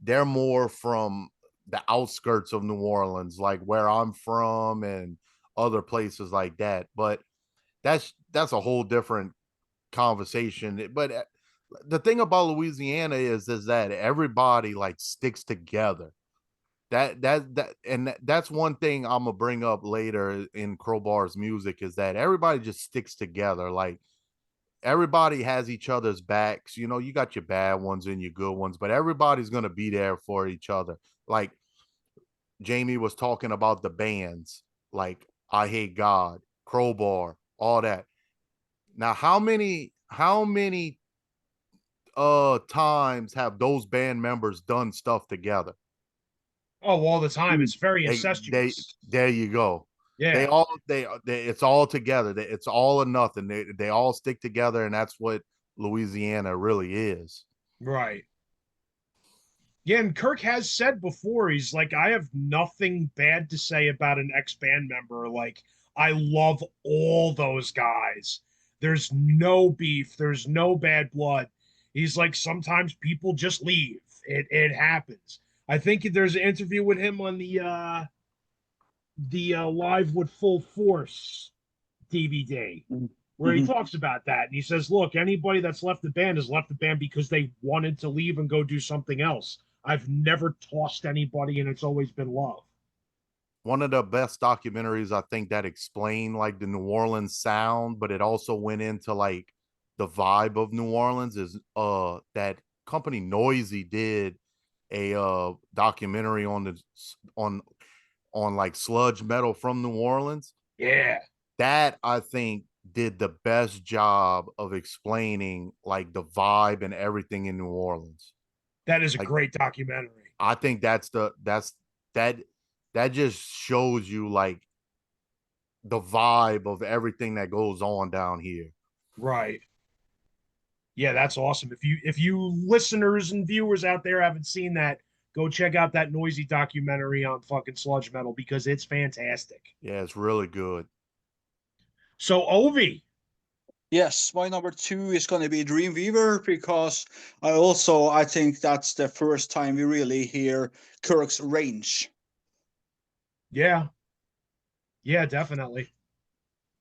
They're more from the outskirts of New Orleans, like where I'm from and other places like that. But that's a whole different conversation. But the thing about Louisiana is that everybody like sticks together. That's one thing I'm gonna bring up later in Crowbar's music, is that everybody just sticks together. Like, everybody has each other's backs. You know, you got your bad ones and your good ones, but everybody's gonna be there for each other. Like Jamie was talking about the bands, like I Hate God, Crowbar, all that. Now, how many times have those band members done stuff together? Oh, all the time. It's very They incestuous. there you go. Yeah. They it's all together. It's all or nothing. They all stick together, and that's what Louisiana really is. Right. Yeah, and Kirk has said before, he's like, I have nothing bad to say about an ex-band member. Like, I love all those guys. There's no beef, there's no bad blood. He's like, sometimes people just leave. It happens. I think there's an interview with him on the Live with Full Force DVD where he Mhm. talks about that. And he says, look, anybody that's left the band has left the band because they wanted to leave and go do something else. I've never tossed anybody, and it's always been love. One of the best documentaries, I think, that explained like the New Orleans sound, but it also went into like the vibe of New Orleans, is that company Noisy did a documentary on on like sludge metal from New Orleans. Yeah, That, I think, did the best job of explaining like the vibe and everything in New Orleans. that is a Like, great documentary. I think that that just shows you like the vibe of everything that goes on down here. Right. Yeah, that's awesome. If you listeners and viewers out there haven't seen that, go check out that Noisy documentary on fucking sludge metal because it's fantastic. Yeah, it's really good. So Ovi, Yes, my number two is going to be Dreamweaver, because I think that's the first time we really hear Kirk's range, yeah, yeah, definitely.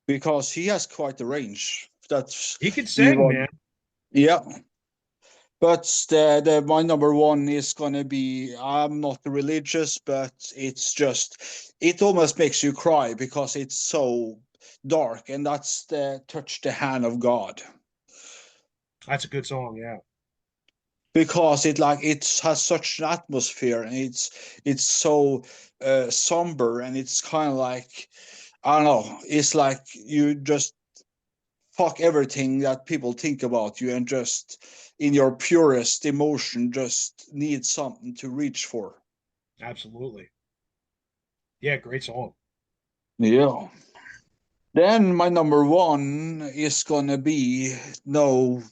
because he has quite the range. That's He can you sing, want, man. yeah. But the my number one is gonna be, I'm not religious, but it almost makes you cry because it's so dark, and that's the Touch the Hand of God. That's a good song. Yeah, Because it has such an atmosphere, and it's so somber, and it's kind of like, I don't know, it's like you just fuck everything that people think about you, and just in your purest emotion just need something to reach for. absolutely. Yeah, great song. Yeah. Then my number one is gonna be no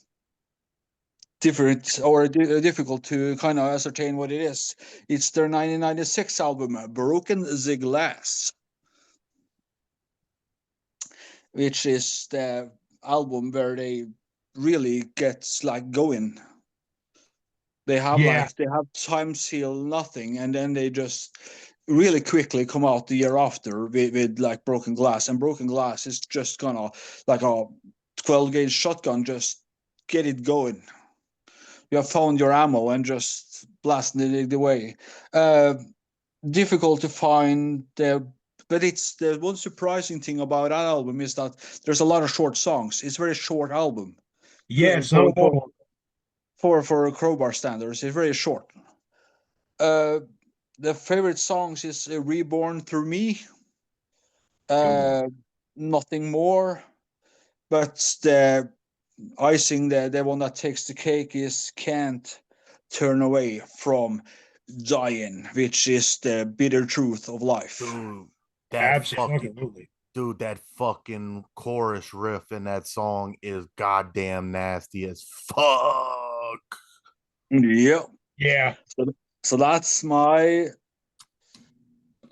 different or difficult to kind of ascertain what it is. It's their 1996 album, Broken the Glass, which is the album where they really get like going. Yeah, They have time seal nothing, and then they just really quickly come out the year after with like Broken Glass, and Broken Glass is just gonna, like a 12 gauge shotgun, just get it going. You have found your ammo and just blasting it away. uh Difficult to find the, but it's the one surprising thing about that album is that there's a lot of short songs. It's a very short album. yeah, it's not for a long for one. for Crowbar standards, it's very short. uh the favorite songs is Reborn Through Me, Good one. uh Nothing More, but the icing, the one that takes the cake, is Can't Turn Away From Dying, which is the bitter truth of life. Dude, that fucking Absolutely. Dude, that fucking chorus riff in that song is goddamn nasty as fuck. Yeah. Yeah. So that's my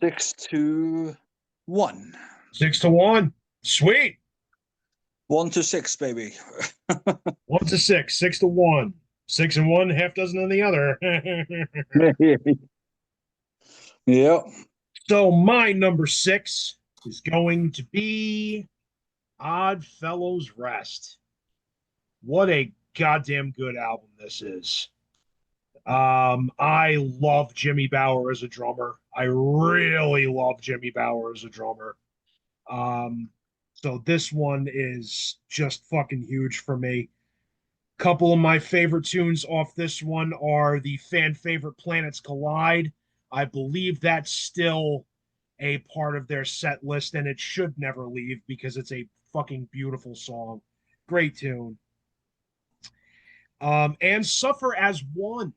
6-1. 6-1. Sweet. 1-6, baby. 1-6. 6-1. 6-1, half dozen on the other. Yeah. So my number 6 is going to be Odd Fellows Rest. What a goddamn good album this is. I love Jimmy Bower as a drummer. I really love Jimmy Bower as a drummer. So this one is just fucking huge for me. Couple of my favorite tunes off this one are the fan favorite Planets Collide. I believe that's still a part of their set list, and it should never leave because it's a fucking beautiful song. Great tune. And Suffer as One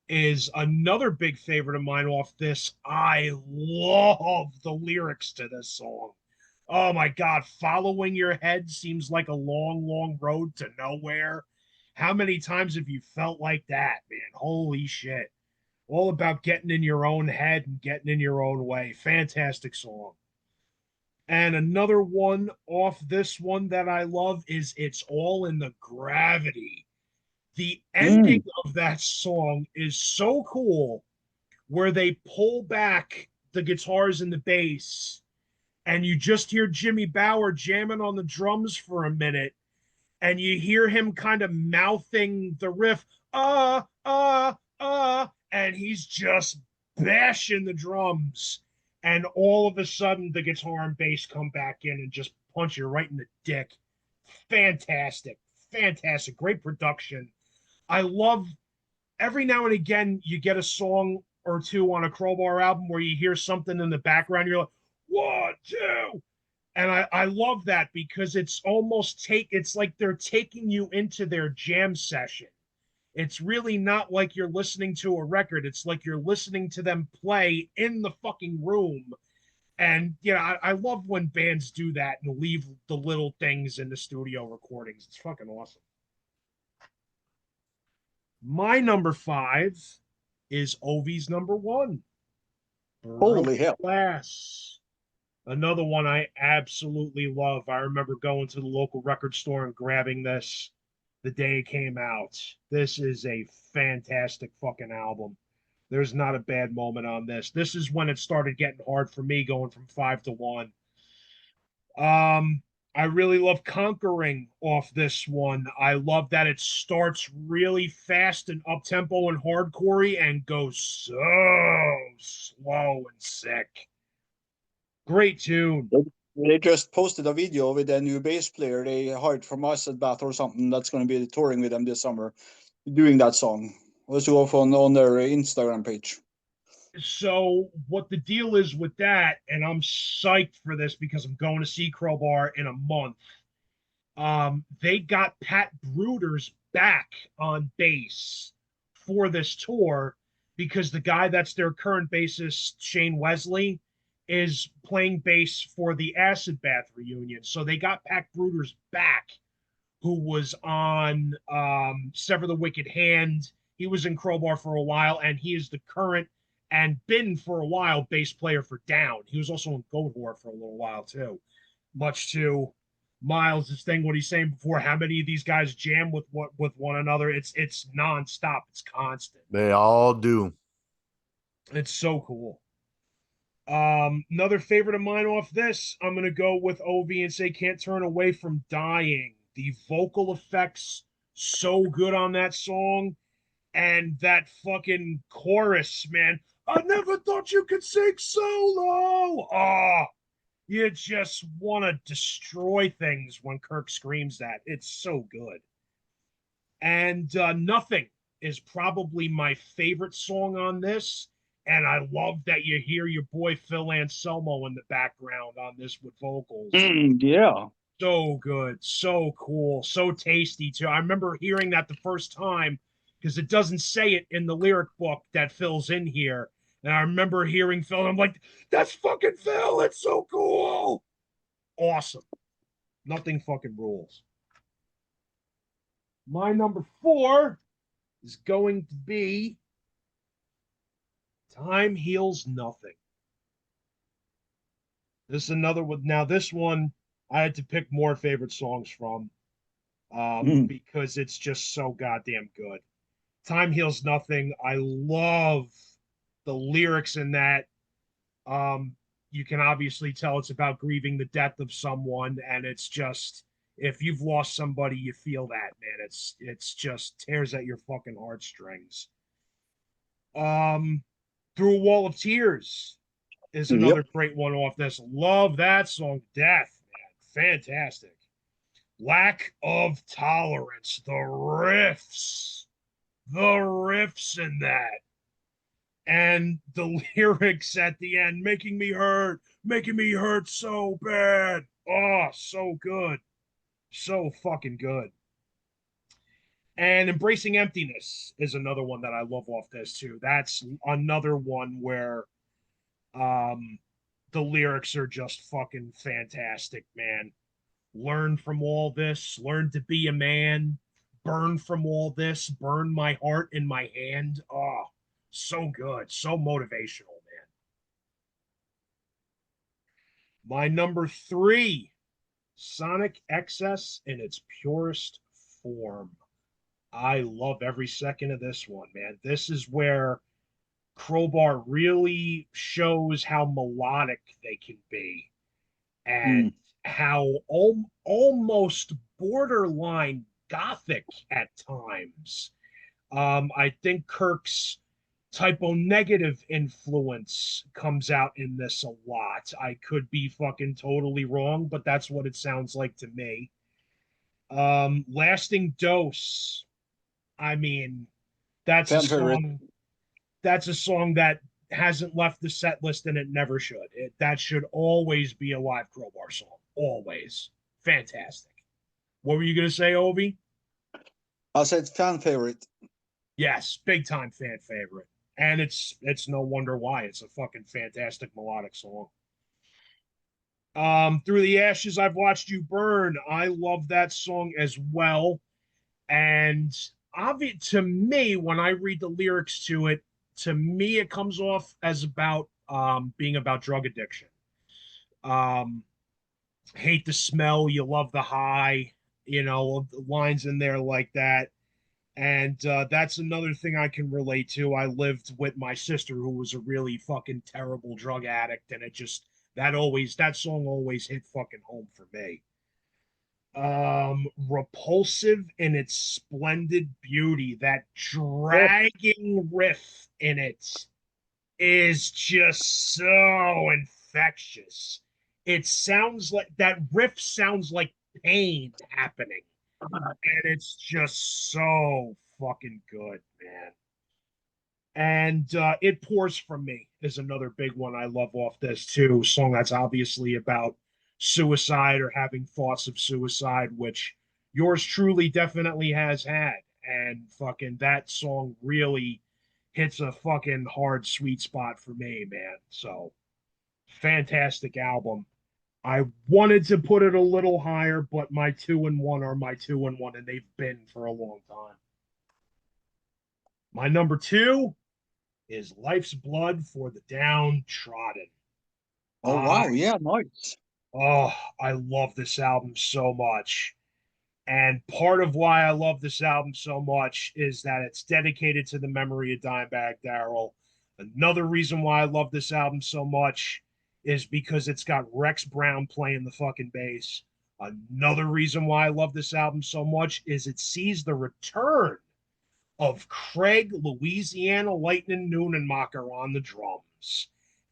is another big favorite of mine off this. I love the lyrics to this song. Oh my God, following your head seems like a long, long road to nowhere. How many times have you felt like that, man? Holy shit. All about getting in your own head and getting in your own way. Fantastic song. And another one off this one that I love is It's All in the Gravity. The ending of that song is so cool where they pull back the guitars and the bass and you just hear Jimmy Bower jamming on the drums for a minute and you hear him kind of mouthing the riff, and he's just bashing the drums. And all of a sudden, the guitar and bass come back in and just punch you right in the dick. Fantastic. Fantastic. Great production. I love every now and again, you get a song or two on a Crowbar album where you hear something in the background. You're like, 1, 2, and I love that because it's almost it's like they're taking you into their jam session. It's really not like you're listening to a record. It's like you're listening to them play in the fucking room. And you know, I love when bands do that and leave the little things in the studio recordings. It's fucking awesome. My number 5 is Ovi's number 1. Holy hell. Glass. Another one I absolutely love. I remember going to the local record store and grabbing this the day it came out. This is a fantastic fucking album. There's not a bad moment on this. This is when it started getting hard for me going from 5-1. I really love Conquering off this one. I love that it starts really fast and up tempo and hardcore and goes so slow and sick. Great tune. They just posted a video with a new bass player they hired from Acid Bath or something that's going to be touring with them this summer, doing that song. Let's go off on their Instagram page. So what the deal is with that, and I'm psyched for this because I'm going to see Crowbar in a month. They got Pat Bruder's back on bass for this tour because the guy that's their current bassist, Shane Wesley, is playing bass for the Acid Bath reunion. So they got Pat Bruder's back, who was on Sever the Wicked Hand. He was in Crowbar for a while, and he is the current and been for a while bass player for Down. He was also in Goat Whore for a little while too. Much to Myles' thing, what he's saying before, how many of these guys jam with one another? It's nonstop. It's constant. They all do. It's so cool. Another favorite of mine off this, I'm gonna go with Ovi and say Can't Turn Away from Dying. The vocal effects so good on that song, and that fucking chorus, man. I never thought you could sing solo. Oh, you just want to destroy things when Kirk screams that. It's so good. And Nothing is probably my favorite song on this. And I love that you hear your boy Phil Anselmo in the background on this with vocals. Yeah. So good, so cool, so tasty too. I remember hearing that the first time because it doesn't say it in the lyric book that Phil's in here. And I remember hearing Phil, and I'm like, that's fucking Phil. It's so cool. Awesome. Nothing fucking rules. My number 4 is going to be Time Heals Nothing. This is another one. Now, this one, I had to pick more favorite songs from because it's just so goddamn good. Time Heals Nothing. I love the lyrics in that. You can obviously tell it's about grieving the death of someone, and it's just if you've lost somebody, you feel that, man. It's just tears at your fucking heartstrings. Through a Wall of Tears is another great one off this. Love that song, Death, man. Fantastic. Lack of Tolerance, the riffs in that. And the lyrics at the end, making me hurt so bad. Oh, so good. So fucking good. And Embracing Emptiness is another one that I love off this too. That's another one where the lyrics are just fucking fantastic, man. Learn from all this, learn to be a man, burn from all this, burn my heart in my hand. Oh, so good, so motivational, man. My number 3, Sonic Excess in its purest form. I love every second of this one, man. This is where Crowbar really shows how melodic they can be and how almost borderline gothic at times. I think Kirk's typo negative influence comes out in this a lot. I could be fucking totally wrong, but that's what it sounds like to me. Lasting Dose. I mean, that's a song. That's a song that hasn't left the set list and it never should. That should always be a live Crowbar song. Always. Fantastic. What were you going to say, Ovi? I said fan favorite. Yes, big time fan favorite. And it's no wonder why. It's a fucking fantastic melodic song. Through the Ashes, I've Watched You Burn. I love that song as well. And to me, when I read the lyrics to it, to me, it comes off as about being about drug addiction. Hate the smell, you love the high, lines in there like that. And that's another thing I can relate to. I lived with my sister who was a really fucking terrible drug addict, and that song always hit fucking home for me. Repulsive in its splendid beauty. That dragging riff in it is just so infectious. It sounds like that riff sounds like pain happening, and it's just so fucking good, man. And It Pours From Me is another big one I love off this too. Song that's obviously about suicide or having thoughts of suicide, which yours truly definitely has had. And fucking that song really hits a fucking hard sweet spot for me, man. So fantastic album. I wanted to put it a little higher, but my 2 and 1 are my 2 and 1, and they've been for a long time. My number 2 is Life's Blood for the Downtrodden. Oh, wow. Yeah, nice. Oh, I love this album so much. And part of why I love this album so much is that it's dedicated to the memory of Dimebag Darrell. Another reason why I love this album so much is because it's got Rex Brown playing the fucking bass. Another reason why I love this album so much is it sees the return of Craig Louisiana Lightning Nunenmacher on the drums.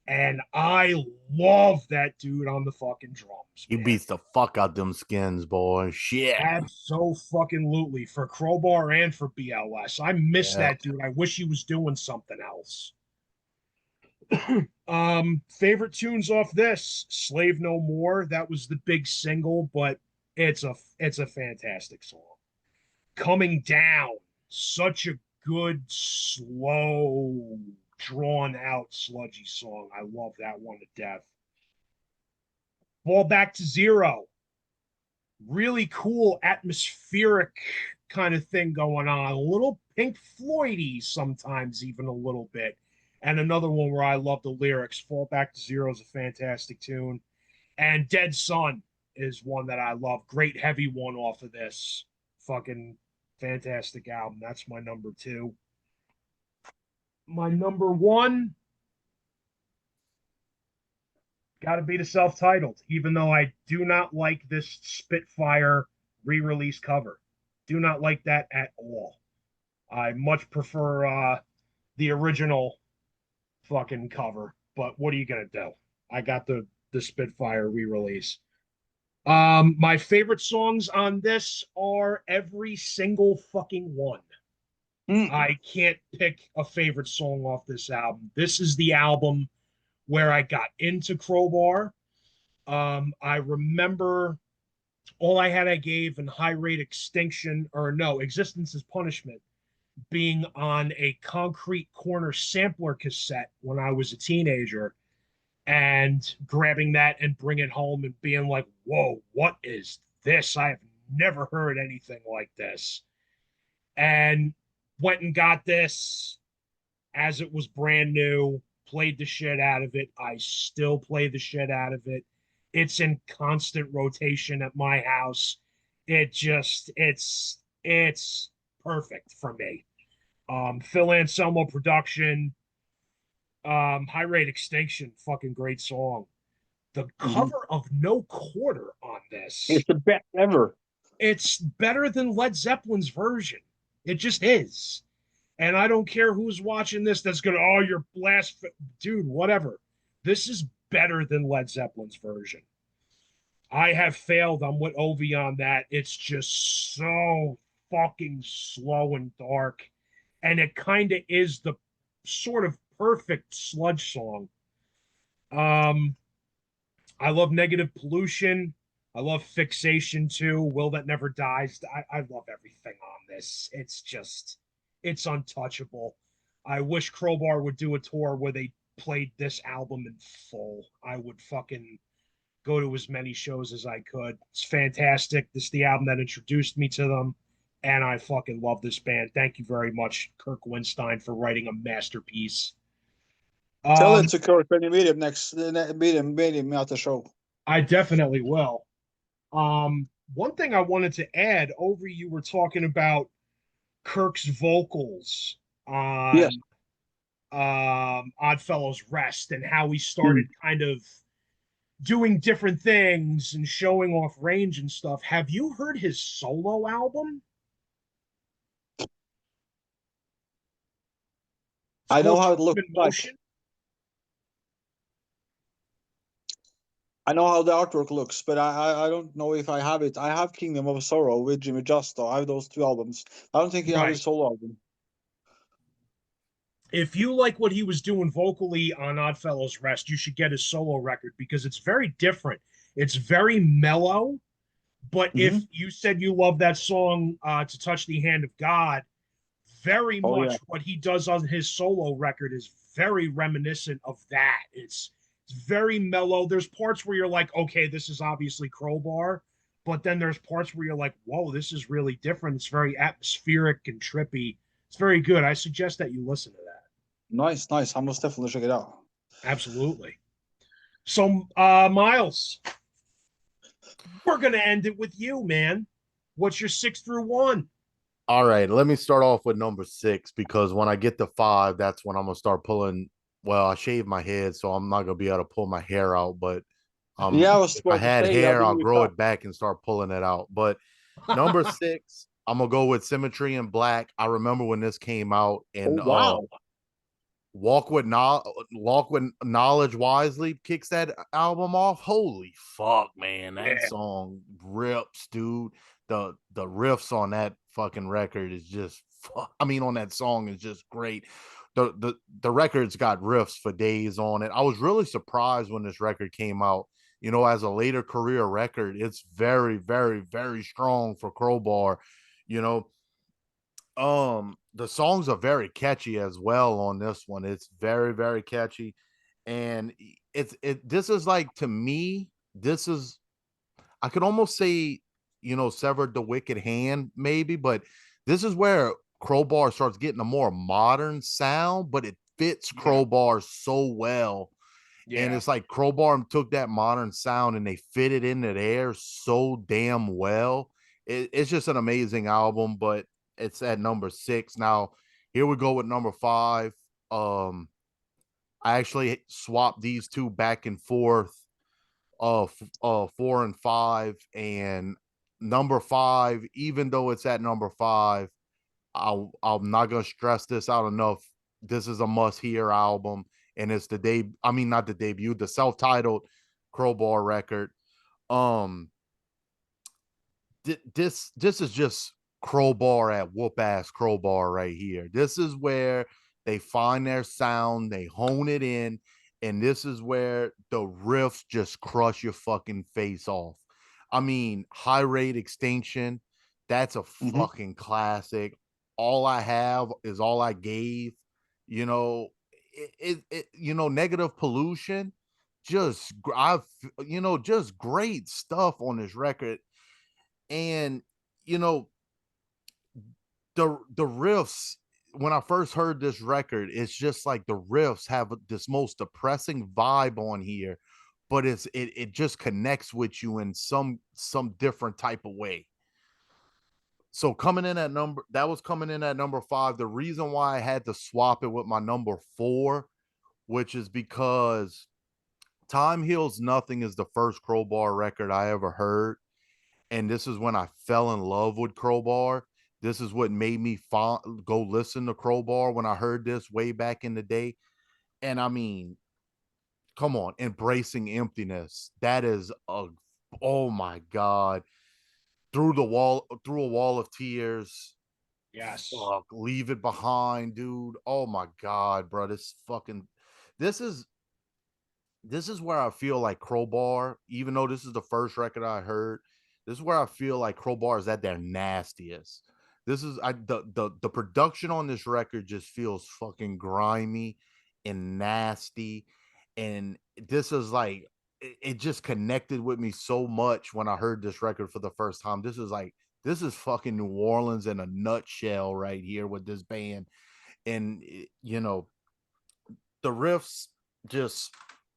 And I love that dude on the fucking drums. He beats the fuck out them skins, boy. Shit. Absolutely. For Crowbar and for BLS. I miss that dude. I wish he was doing something else. Favorite tunes off this, Slave No More. That was the big single, but it's a fantastic song. Coming Down, such a good, slow, drawn out, sludgy song. I love that one to death. Fall Back to Zero. Really cool atmospheric kind of thing going on. A little Pink Floydy sometimes, even a little bit. And another one where I love the lyrics. Fall Back to Zero is a fantastic tune. And Dead Sun is one that I love. Great heavy one off of this. Fucking fantastic album. That's my number two. My number one, got to be the self-titled, even though I do not like this Spitfire re-release cover. Do not like that at all. I much prefer the original fucking cover, but what are you gonna do? I got the Spitfire re-release. My favorite songs on this are every single fucking one. I can't pick a favorite song off this album. This is the album where I got into Crowbar. I remember All I Had I Gave and High Rate Extinction, or no, Existence is Punishment, being on a Concrete Corner sampler cassette when I was a teenager, and grabbing that and bring it home and being like, whoa, what is this? I have never heard anything like this. And went and got this as it was brand new, played the shit out of it. I still play the shit out of it. It's in constant rotation at my house. It's perfect for me. Phil Anselmo production, High Rate Extinction, fucking great song. The cover of No Quarter on this, It's the best ever. it's better than Led Zeppelin's version. It just is. And I don't care who's watching this that's going to, oh, you're dude, whatever. This is better than Led Zeppelin's version. I have failed. I'm with Ovi on that. It's just so fucking slow and dark. And it kind of is the sort of perfect sludge song. I love Negative Pollution. I love Fixation too. Will That Never Dies. I love everything on this. It's untouchable. I wish Crowbar would do a tour where they played this album in full. I would fucking go to as many shows as I could. It's fantastic. This is the album that introduced me to them, and I fucking love this band. Thank you very much, Kirk Winstein, for writing a masterpiece. Tell it to Kurt when you meet him meet him at the show. I definitely will. One thing I wanted to add, over you were talking about Kirk's vocals on Yes. Oddfellows Rest and how he started kind of doing different things and showing off range and stuff. Have you heard his solo album? I know how it looks like. Motion. I know how the artwork looks, but I don't know if I have it. I have Kingdom of Sorrow with Jimmy Justo. I have those two albums. I don't think he has a solo album. If you like what he was doing vocally on Oddfellows Rest, you should get his solo record because it's very different. It's very mellow, but if you said you love that song, To Touch the Hand of God, very much what he does on his solo record is very reminiscent of that. It's very mellow. There's parts where you're like, okay, this is obviously Crowbar, but then there's parts where you're like, whoa, this is really different. It's very atmospheric and trippy. It's very good. I suggest that you listen to that. Nice. I must definitely check it out. Absolutely. So, Myles, we're going to end it with you, man. What's your 6 through 1? All right, let me start off with number 6 because when I get to 5, that's when I'm going to start pulling. Well, I shaved my head, so I'm not going to be able to pull my hair out. But if I had hair, I'll grow it back and start pulling it out. But number 6, I'm going to go with Symmetry in Black. I remember when this came out. And Walk with Knowledge Wisely kicks that album off. Holy fuck, man. That song rips, dude. The riffs on that fucking record is just on that song is just great. The record's got riffs for days on it. I was really surprised when this record came out. You know, as a later career record, it's very, very, very strong for Crowbar. You know, the songs are very catchy as well on this one. It's very, very catchy. And this is like, to me, this is, I could almost say, severed the wicked hand maybe, but this is where Crowbar starts getting a more modern sound, but it fits Yeah. Crowbar so well. And Yeah. it's like Crowbar took that modern sound and they fit it into there so damn well. It's just an amazing album, but it's at number 6. Now, here we go with number 5. I actually swapped these two back and forth, 4 and 5, and number 5, even though it's at number 5, I'm not gonna stress this out enough. This is a must-hear album, and it's not the debut, the self-titled Crowbar record. Um, this is just Crowbar at whoop ass Crowbar right here. This is where they find their sound, they hone it in, and this is where the riffs just crush your fucking face off. I mean, High Rate Extinction, that's a fucking classic. All I Have Is All I Gave. You know, Negative Pollution. Just great stuff on this record. And you know, the riffs, when I first heard this record, it's just like the riffs have this most depressing vibe on here, but it just connects with you in some different type of way. So coming in at number 5. The reason why I had to swap it with my number 4, which is because Time Heals Nothing is the first Crowbar record I ever heard, and this is when I fell in love with Crowbar. This is what made me go listen to Crowbar when I heard this way back in the day. And I mean, come on, Embracing Emptiness. That is oh my god. Through a wall of tears. Yes. Fuck, Leave It Behind, dude. Oh my god, bro. This is this is where I feel like Crowbar, even though this is the first record I heard, this is where I feel like Crowbar is at their nastiest. This is the production on this record just feels fucking grimy and nasty, and this is like it just connected with me so much when I heard this record for the first time. This is fucking New Orleans in a nutshell right here with this band, and the riffs just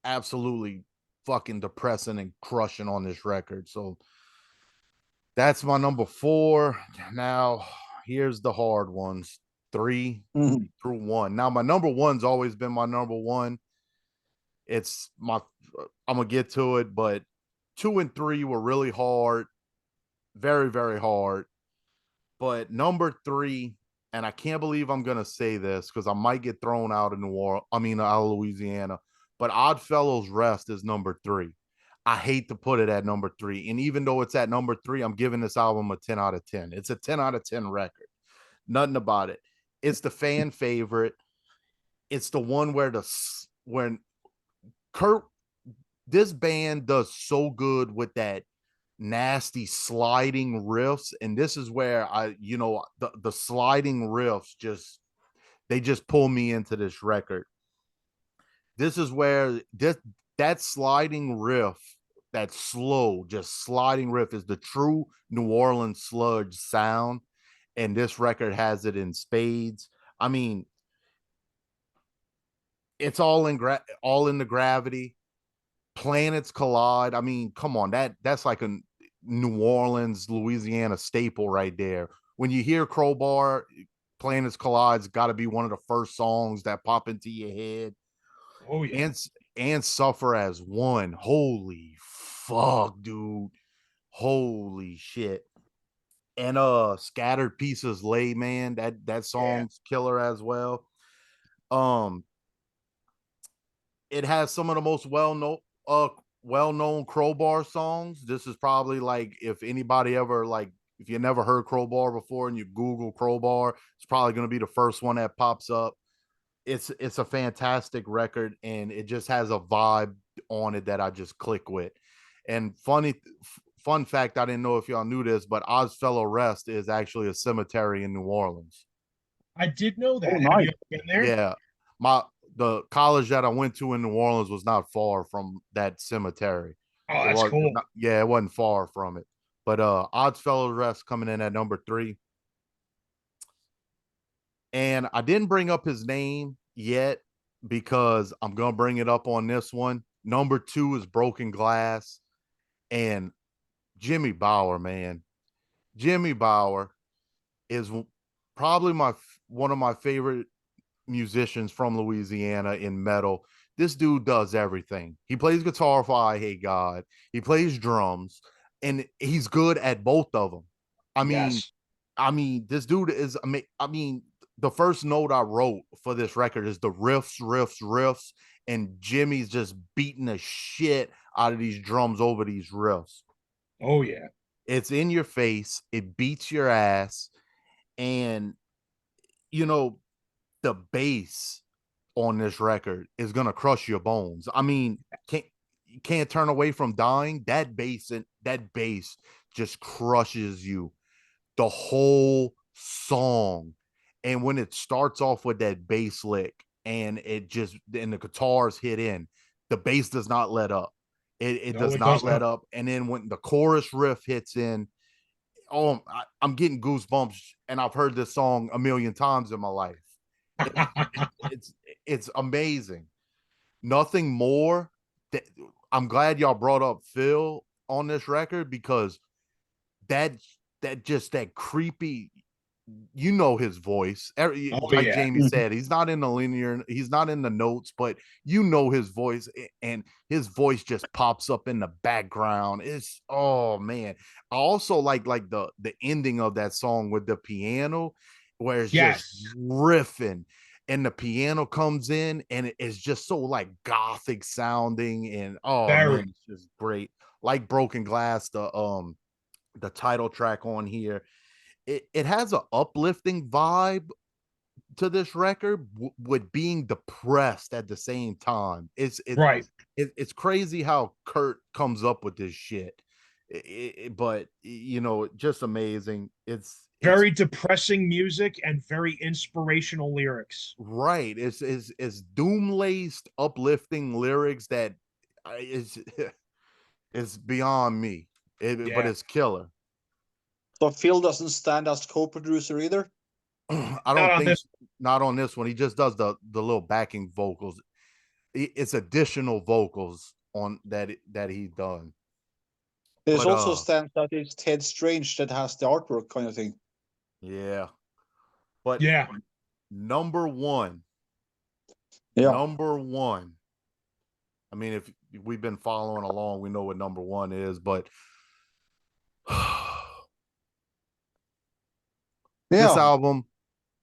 absolutely fucking depressing and crushing on this record. So that's my number 4. Now, here's the hard ones, 3 through 1. Now, my number 1's always been my number 1. I'm gonna get to it, but 2 and 3 were really hard, very, very hard. But number 3, and I can't believe I'm gonna say this because I might get thrown out of out of Louisiana, but Oddfellows Rest is number 3. I hate to put it at number 3. And even though it's at number 3, I'm giving this album a 10 out of 10. It's a 10 out of 10 record. Nothing about it. It's the fan favorite. It's the one when Kurt, this band does so good with that nasty sliding riffs, and this is where the sliding riffs just pull me into this record. This is where that sliding riff, that slow just sliding riff, is the true New Orleans sludge sound, and this record has it in spades. I mean, it's all in the gravity. Planets Collide. I mean, come on, that's like a New Orleans, Louisiana staple right there. When you hear Crowbar, Planets Collide's got to be one of the first songs that pop into your head. Oh yeah. And Suffer as One. Holy fuck, dude. Holy shit. And Scattered Pieces Lay, man. That song's killer as well. It has some of the most well-known Crowbar songs. This is probably like, if anybody ever, like, if you never heard Crowbar before and you Google Crowbar, it's probably going to be the first one that pops up. It's a fantastic record, and it just has a vibe on it that I just click with. And fun fact, I didn't know if y'all knew this, but Oddfellows Rest is actually a cemetery in New Orleans. I did know that. Oh, Have nice. you ever been there? Yeah. The college that I went to in New Orleans was not far from that cemetery. Oh, It that's was cool. yeah, it wasn't far from it. But Odds Fellows Rest coming in at number 3. And I didn't bring up his name yet because I'm gonna bring it up on this one. Number 2 is Broken Glass. And Jimmy Bower, man. Jimmy Bower is probably one of my favorite musicians from Louisiana in metal. This dude does everything. He plays guitar for I Hate God. He plays drums, and he's good at both of them. I mean, Yes. this dude is. I mean, the first note I wrote for this record is the riffs, riffs, riffs, and Jimmy's just beating the shit out of these drums over these riffs. Oh yeah. It's in your face. It beats your ass, and you know the bass on this record is gonna crush your bones. I mean, you can't turn away from Dying. That bass just crushes you the whole song. And when it starts off with that bass lick and the guitars hit in, the bass does not let up. It No, does it not does let not. up. And then when the chorus riff hits in, I'm getting goosebumps. And I've heard this song a million times in my life. It, it's it's amazing. Nothing more. That I'm glad y'all brought up Phil on this record because that that creepy, his voice. Oh Like yeah. Jamie said, he's not in the linear, he's not in the notes, but his voice, and his voice just pops up in the background. It's oh man. I also like the ending of that song with the piano, where it's just Yes. riffing. And the piano comes in and it's just so like gothic sounding, and oh man, Very. it's just great. Like Broken Glass, the title track on here, it has an uplifting vibe to this record with being depressed at the same time. Right. It's crazy how Kurt comes up with this shit. But just amazing. It's Very depressing music and very inspirational lyrics. right. It's doom laced, uplifting lyrics that is it's beyond me. But Yeah. it's killer. So Phil doesn't stand as co-producer either. I Not don't on think this. not on this one. He just does the little backing vocals. It's additional vocals on that he done. There's But also stands that it's Ted Strange that has the artwork kind of thing. yeah. But Yeah. number one, Yeah. number one. I mean, if we've been following along, we know what number one is. But this Yeah. album,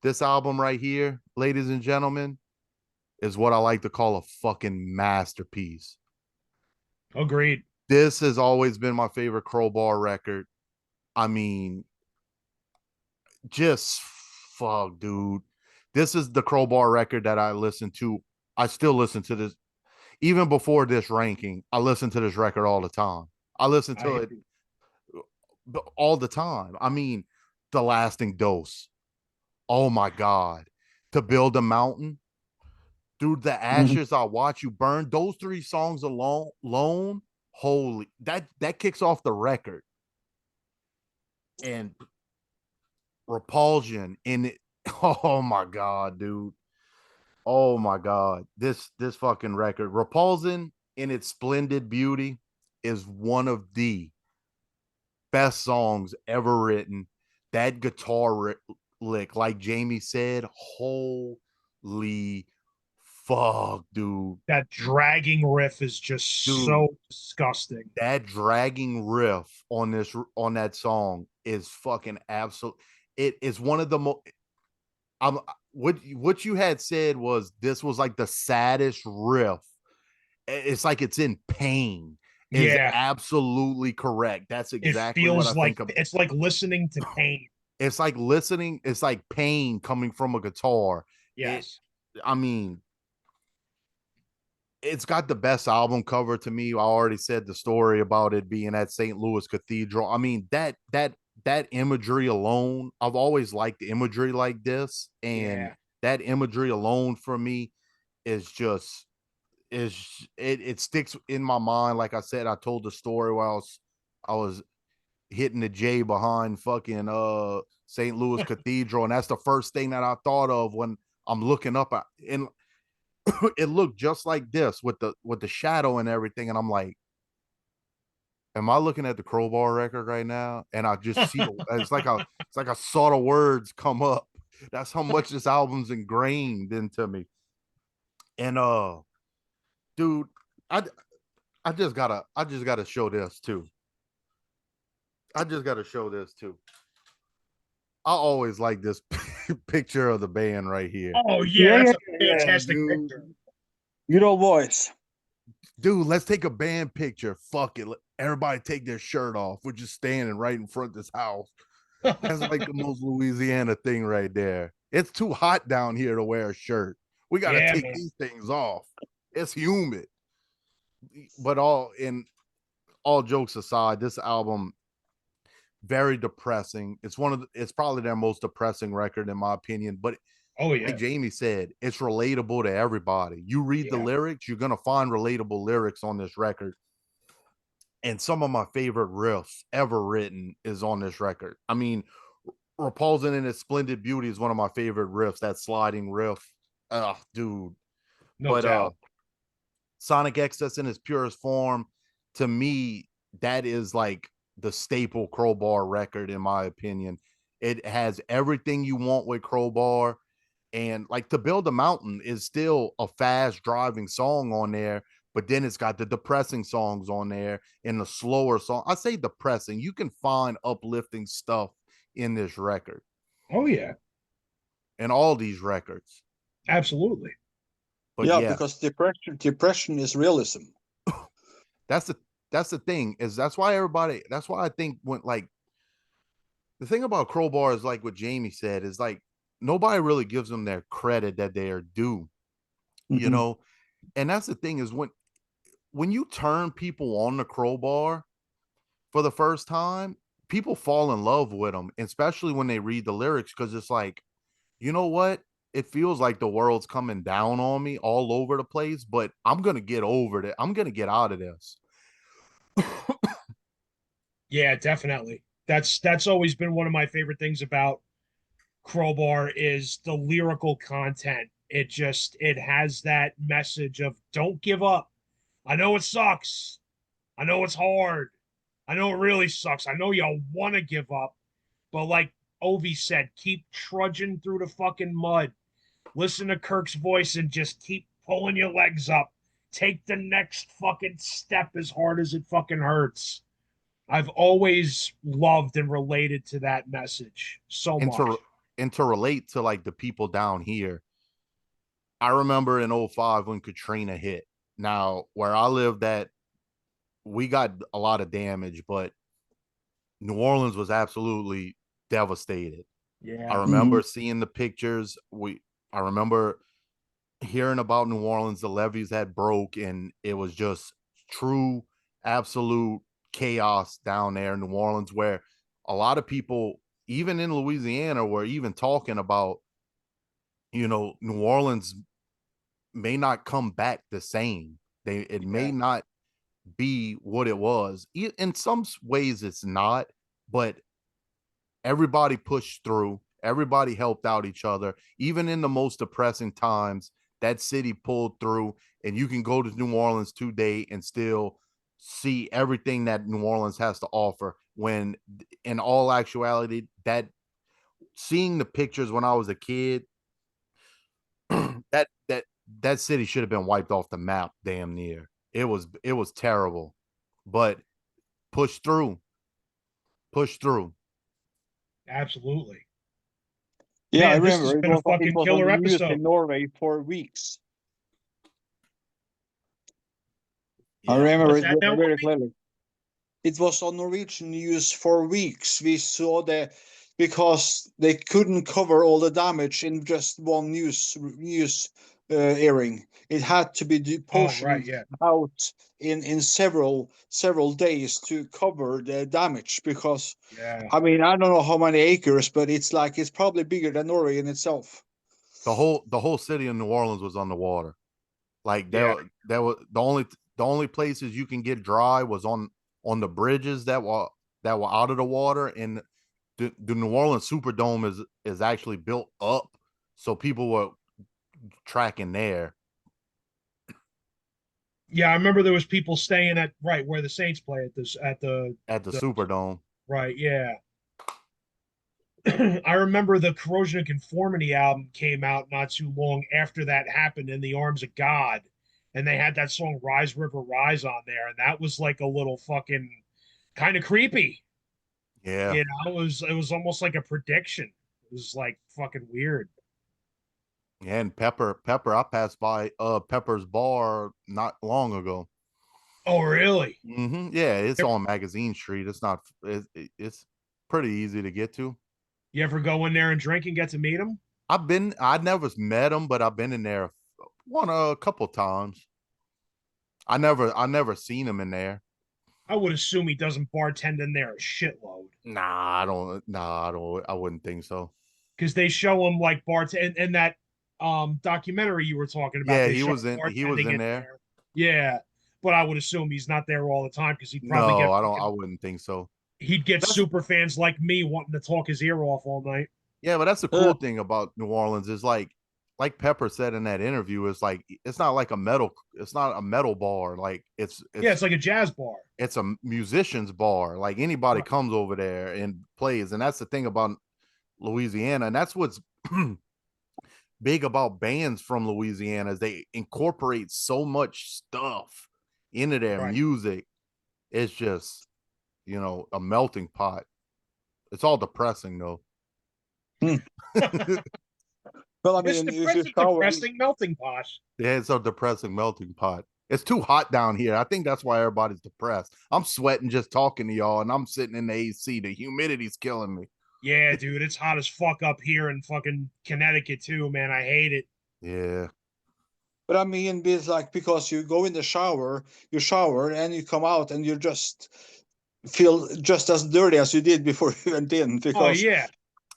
this album right here, ladies and gentlemen, is what I like to call a fucking masterpiece. Agreed. This has always been my favorite Crowbar record. I mean, just fuck, dude. This is the Crowbar record that I listen to. I still listen to this. Even before this ranking, I listen to this record all the time. I listen I to it all the time. I mean, The Lasting Dose. Oh my God. To Build a Mountain. Dude, The Ashes I Watch You Burn. Those 3 songs alone, holy, that kicks off the record. And Repulsion in it. Oh my God, dude. Oh my God. This fucking record. Repulsion in its splendid beauty is one of the best songs ever written. That guitar lick, like Jamie said, holy fuck, dude. That dragging riff is just Dude, so disgusting. that dragging riff on that song is fucking absolute. It is one of the most. I'm what you had said was this was like the saddest riff. It's like it's in pain. Is Yeah. absolutely correct. That's It exactly what I feels like think of. it's like listening to pain. It's like listening. It's like pain coming from a guitar. It. Yes. I mean, it's got the best album cover to me. I already said the story about it being at St. Louis Cathedral. I mean, that imagery alone, I've always liked imagery like this, and Yeah. that imagery alone for me is just it sticks in my mind. Like I said, I told the story while I was hitting the J behind fucking St. Louis Cathedral, and that's the first thing that I thought of when I'm looking up at, and it looked just like this with the shadow and everything, and I'm like, am I looking at the Crowbar record right now? And I just see it's like a sort of words come up. That's how much this album's ingrained into me. And dude, I just gotta show this too. I just gotta show this too. I always like this picture of the band right here. Oh yeah, that's a fantastic dude. picture. Good old boys. Dude, let's take a band picture. Fuck it. Everybody take their shirt off. We're just standing right in front of this house. That's like the most Louisiana thing right there. It's too hot down here to wear a shirt. We got to take these things off. It's humid. But all jokes aside, this album, very depressing. It's probably their most depressing record in my opinion. But like Jamie said, it's relatable to everybody. You read the lyrics, you're gonna find relatable lyrics on this record. And some of my favorite riffs ever written is on this record. I mean, Repulsion in its Splendid Beauty is one of my favorite riffs, that sliding riff. Dude. No doubt. Sonic Excess in its purest form, to me, that is like the staple Crowbar record, in my opinion. It has everything you want with Crowbar. And like To Build a Mountain is still a fast driving song on there, but then it's got the depressing songs on there and the slower song. I say depressing. You can find uplifting stuff in this record. Oh yeah. And all these records. Absolutely. But because depression is realism. That's the thing, is that's why I think when, like, the thing about Crowbar is, like what Jamie said, is like nobody really gives them their credit that they are due. You know, and that's the thing, is when you turn people on the Crowbar for the first time, people fall in love with them, especially when they read the lyrics, because it's like, you know what? It feels like the world's coming down on me all over the place, but I'm going to get over it. I'm going to get out of this. Yeah, definitely. That's always been one of my favorite things about Crowbar is the lyrical content. It has that message of don't give up. I know it sucks. I know it's hard. I know it really sucks. I know you want to give up. But like Ovi said, keep trudging through the fucking mud. Listen to Kirk's voice and just keep pulling your legs up. Take the next fucking step as hard as it fucking hurts. I've always loved and related to that message so much. And to relate to like the people down here, I remember in 2005 when Katrina hit. Now, where I lived at, we got a lot of damage, but New Orleans was absolutely devastated. Yeah. I remember seeing the pictures. I remember hearing about New Orleans, the levees had broke, and it was just true, absolute chaos down there in New Orleans, where a lot of people, even in Louisiana, were even talking about, you know, New Orleans may not come back the same. It may not be what it was. In some ways it's not, but everybody pushed through. Everybody helped out each other. Even in the most depressing times, that city pulled through, and you can go to New Orleans today and still see everything that New Orleans has to offer, when in all actuality, that seeing the pictures when I was a kid, that city should have been wiped off the map damn near. It was terrible, but push through. Absolutely. Yeah, Man, I this remember has it been a was fucking on killer the news episode. in Norway for weeks. Yeah. I remember What's it that now, very Whoopi? clearly. It was on Norwegian news for weeks. We saw that because they couldn't cover all the damage in just one news airing. It had to be portioned out in several days to cover the damage, because I mean, I don't know how many acres, but it's probably bigger than Norway in itself. The whole city of New Orleans was underwater. Like Yeah. that was the only places you can get dry was on the bridges that were out of the water, and the New Orleans Superdome is actually built up, so people were tracking there. Yeah, I remember there was people staying at right where the Saints play at this at At the the Superdome. right, yeah. I remember the Corrosion of Conformity album came out not too long after that happened, In the Arms of God. And they had that song Rise River Rise on there. And that was like a little fucking kind of creepy. Yeah. You know, it was almost like a prediction. It was like fucking weird. And Pepper, I passed by Pepper's bar not long ago. Oh, really? Yeah, it's on Magazine Street. It's not. It's pretty easy to get to. You ever go in there and drink and get to meet him? I never met him, but I've been in there a couple times. I never seen him in there. I would assume he doesn't bartend in there a shitload. Nah, I don't. Nah, I don't. I wouldn't think so. Because they show him like bartend and that documentary you were talking about. Yeah, They he show was him in. He was bartending in in there. there. Yeah, but I would assume he's not there all the time because he'd probably No, get I don't. I fucking, wouldn't think so. he'd get That's super fans like me wanting to talk his ear off all night. Yeah, but that's the cool thing about New Orleans is like Pepper said in that interview, it's like it's not like it's not a metal bar. Like Yeah, it's like a jazz bar. it's a musician's bar. Like anybody Right. comes over there and plays. And that's the thing about Louisiana. And that's what's big about bands from Louisiana is they incorporate so much stuff into their Right. music. It's just, a melting pot. It's all depressing though. Well, I It's mean, if you depressing melting pot. Yeah, it's a depressing melting pot. It's too hot down here. I think that's why everybody's depressed. I'm sweating just talking to y'all, and I'm sitting in the AC. The humidity's killing me. Yeah, dude, it's hot as fuck up here in fucking Connecticut too, man. I hate it. Yeah. But I mean, it's like because you go in the shower, you shower, and you come out, and you just feel just as dirty as you did before you went in. Oh Because yeah,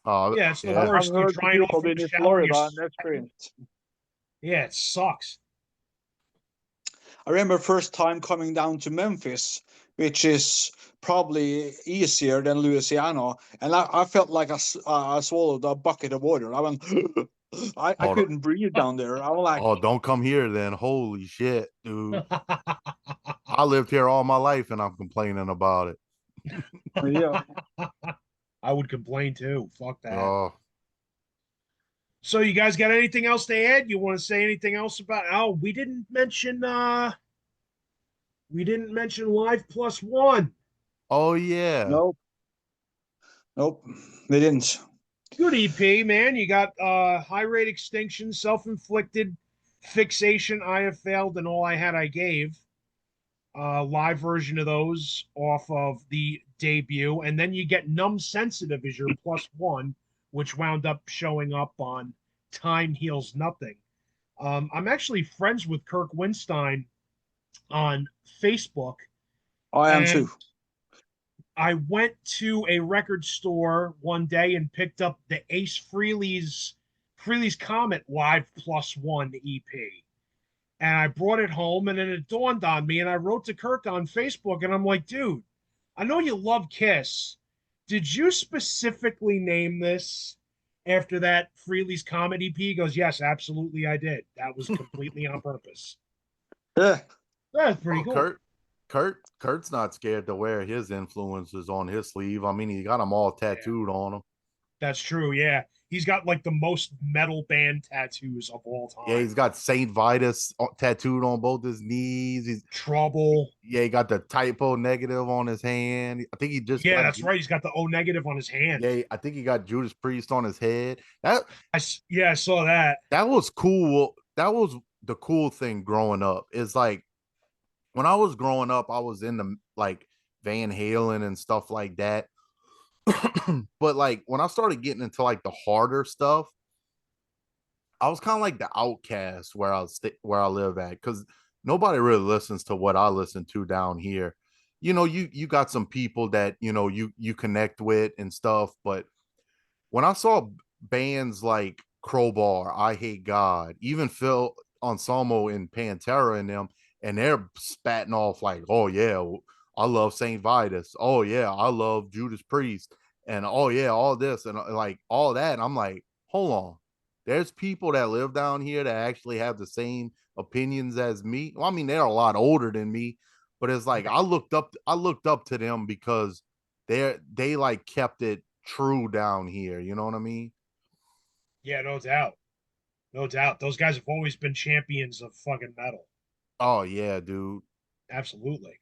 yeah, it's the yeah. worst. I've You're heard drying off people from been the in shower. Florida and experienced. Yeah, it sucks. I remember first time coming down to Memphis, which is probably easier than Louisiana, and I felt like I swallowed a bucket of water. I went, I couldn't breathe down there. I was like, Oh, don't come here then. Holy shit, dude. I lived here all my life and I'm complaining about it. yeah. I would complain too. Fuck that. Oh, So you guys got anything else to add? You want to say anything else about we didn't mention Live Plus One. oh yeah. Nope, they didn't. Good EP, man. You got High Rate Extinction, Self-Inflicted, Fixation, I Have Failed, and All I Had I Gave. Live version of those off of the debut. And then you get Numb Sensitive as your plus one, which wound up showing up on Time Heals Nothing. I'm actually friends with Kirk Winstein on Facebook. I am too. I went to a record store one day and picked up the Ace Frehley's Comet Live Plus One EP. And I brought it home, and then it dawned on me, and I wrote to Kirk on Facebook, and I'm like, dude, I know you love Kiss. Did you specifically name this after that Frehley's Comet EP? He goes, yes, absolutely, I did. That was completely on purpose. Yeah. That's pretty cool. Kurt's not scared to wear his influences on his sleeve. I mean, he got them all tattooed on him. That's true. Yeah. He's got like the most metal band tattoos of all time. Yeah, he's got Saint Vitus tattooed on both his knees. He's Trouble. Yeah, he got the typo negative on his hand. I think he just that's right. He's got the O negative on his hand. Yeah, I think he got Judas Priest on his head. I saw that. That was cool. That was the cool thing growing up. Is like when I was growing up, I was into like Van Halen and stuff like that. But like when I started getting into like the harder stuff, I was kind of like the outcast where I live at, because nobody really listens to what I listen to down here. You got some people that you connect with and stuff, but when I saw bands like Crowbar, I Hate God, even Phil Ensemble and Pantera and them, and they're spatting off like, oh yeah, I love Saint Vitus. Oh yeah, I love Judas Priest, and oh yeah, all this and like all that. And I'm like, hold on, there's people that live down here that actually have the same opinions as me. Well, I mean, they're a lot older than me, but it's like I looked up to them because they like kept it true down here. You know what I mean? Yeah, no doubt. No doubt. Those guys have always been champions of fucking metal. Oh yeah, dude. Absolutely.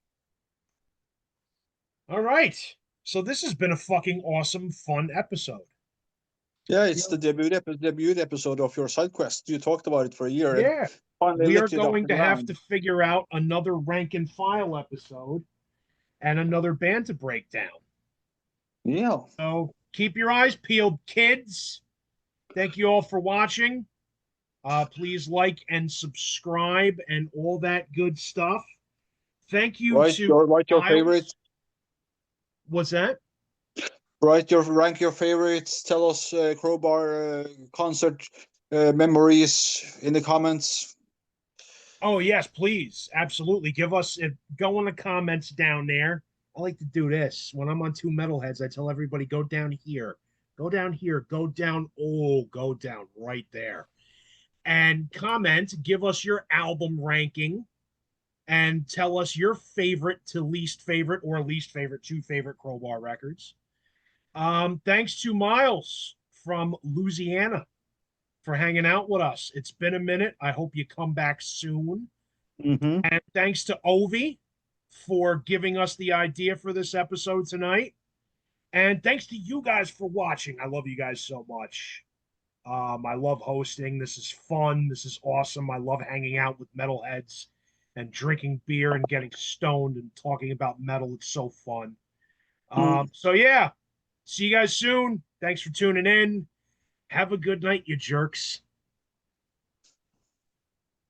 All right. So this has been a fucking awesome, fun episode. Yeah, it's the debut episode of your side quest. You talked about it for a year, and Yeah. finally We are lifted off going the to have ground. to figure out another rank and file episode and another band to break down. Yeah. So keep your eyes peeled, kids. Thank you all for watching. Please like and subscribe and all that good stuff. Thank you Write to your Myles. favorites. What's that? Rank your favorites. Tell us Crowbar concert memories in the comments. Oh yes, please, absolutely. Give us go in the comments down there. I like to do this when I'm on Two Metalheads. I tell everybody go down here, go down here, go down. Oh, go down right there, and comment. Give us your album ranking, and tell us your favorite to least favorite or least favorite two favorite Crowbar records. Thanks to Myles from Louisiana for hanging out with us. It's been a minute. I hope you come back soon. Mm-hmm. And thanks to Ovi for giving us the idea for this episode tonight. And thanks to you guys for watching. I love you guys so much. I love hosting. This is fun. This is awesome. I love hanging out with metalheads and drinking beer and getting stoned and talking about metal. It's so fun. So yeah, see you guys soon. Thanks for tuning in. Have a good night, you jerks.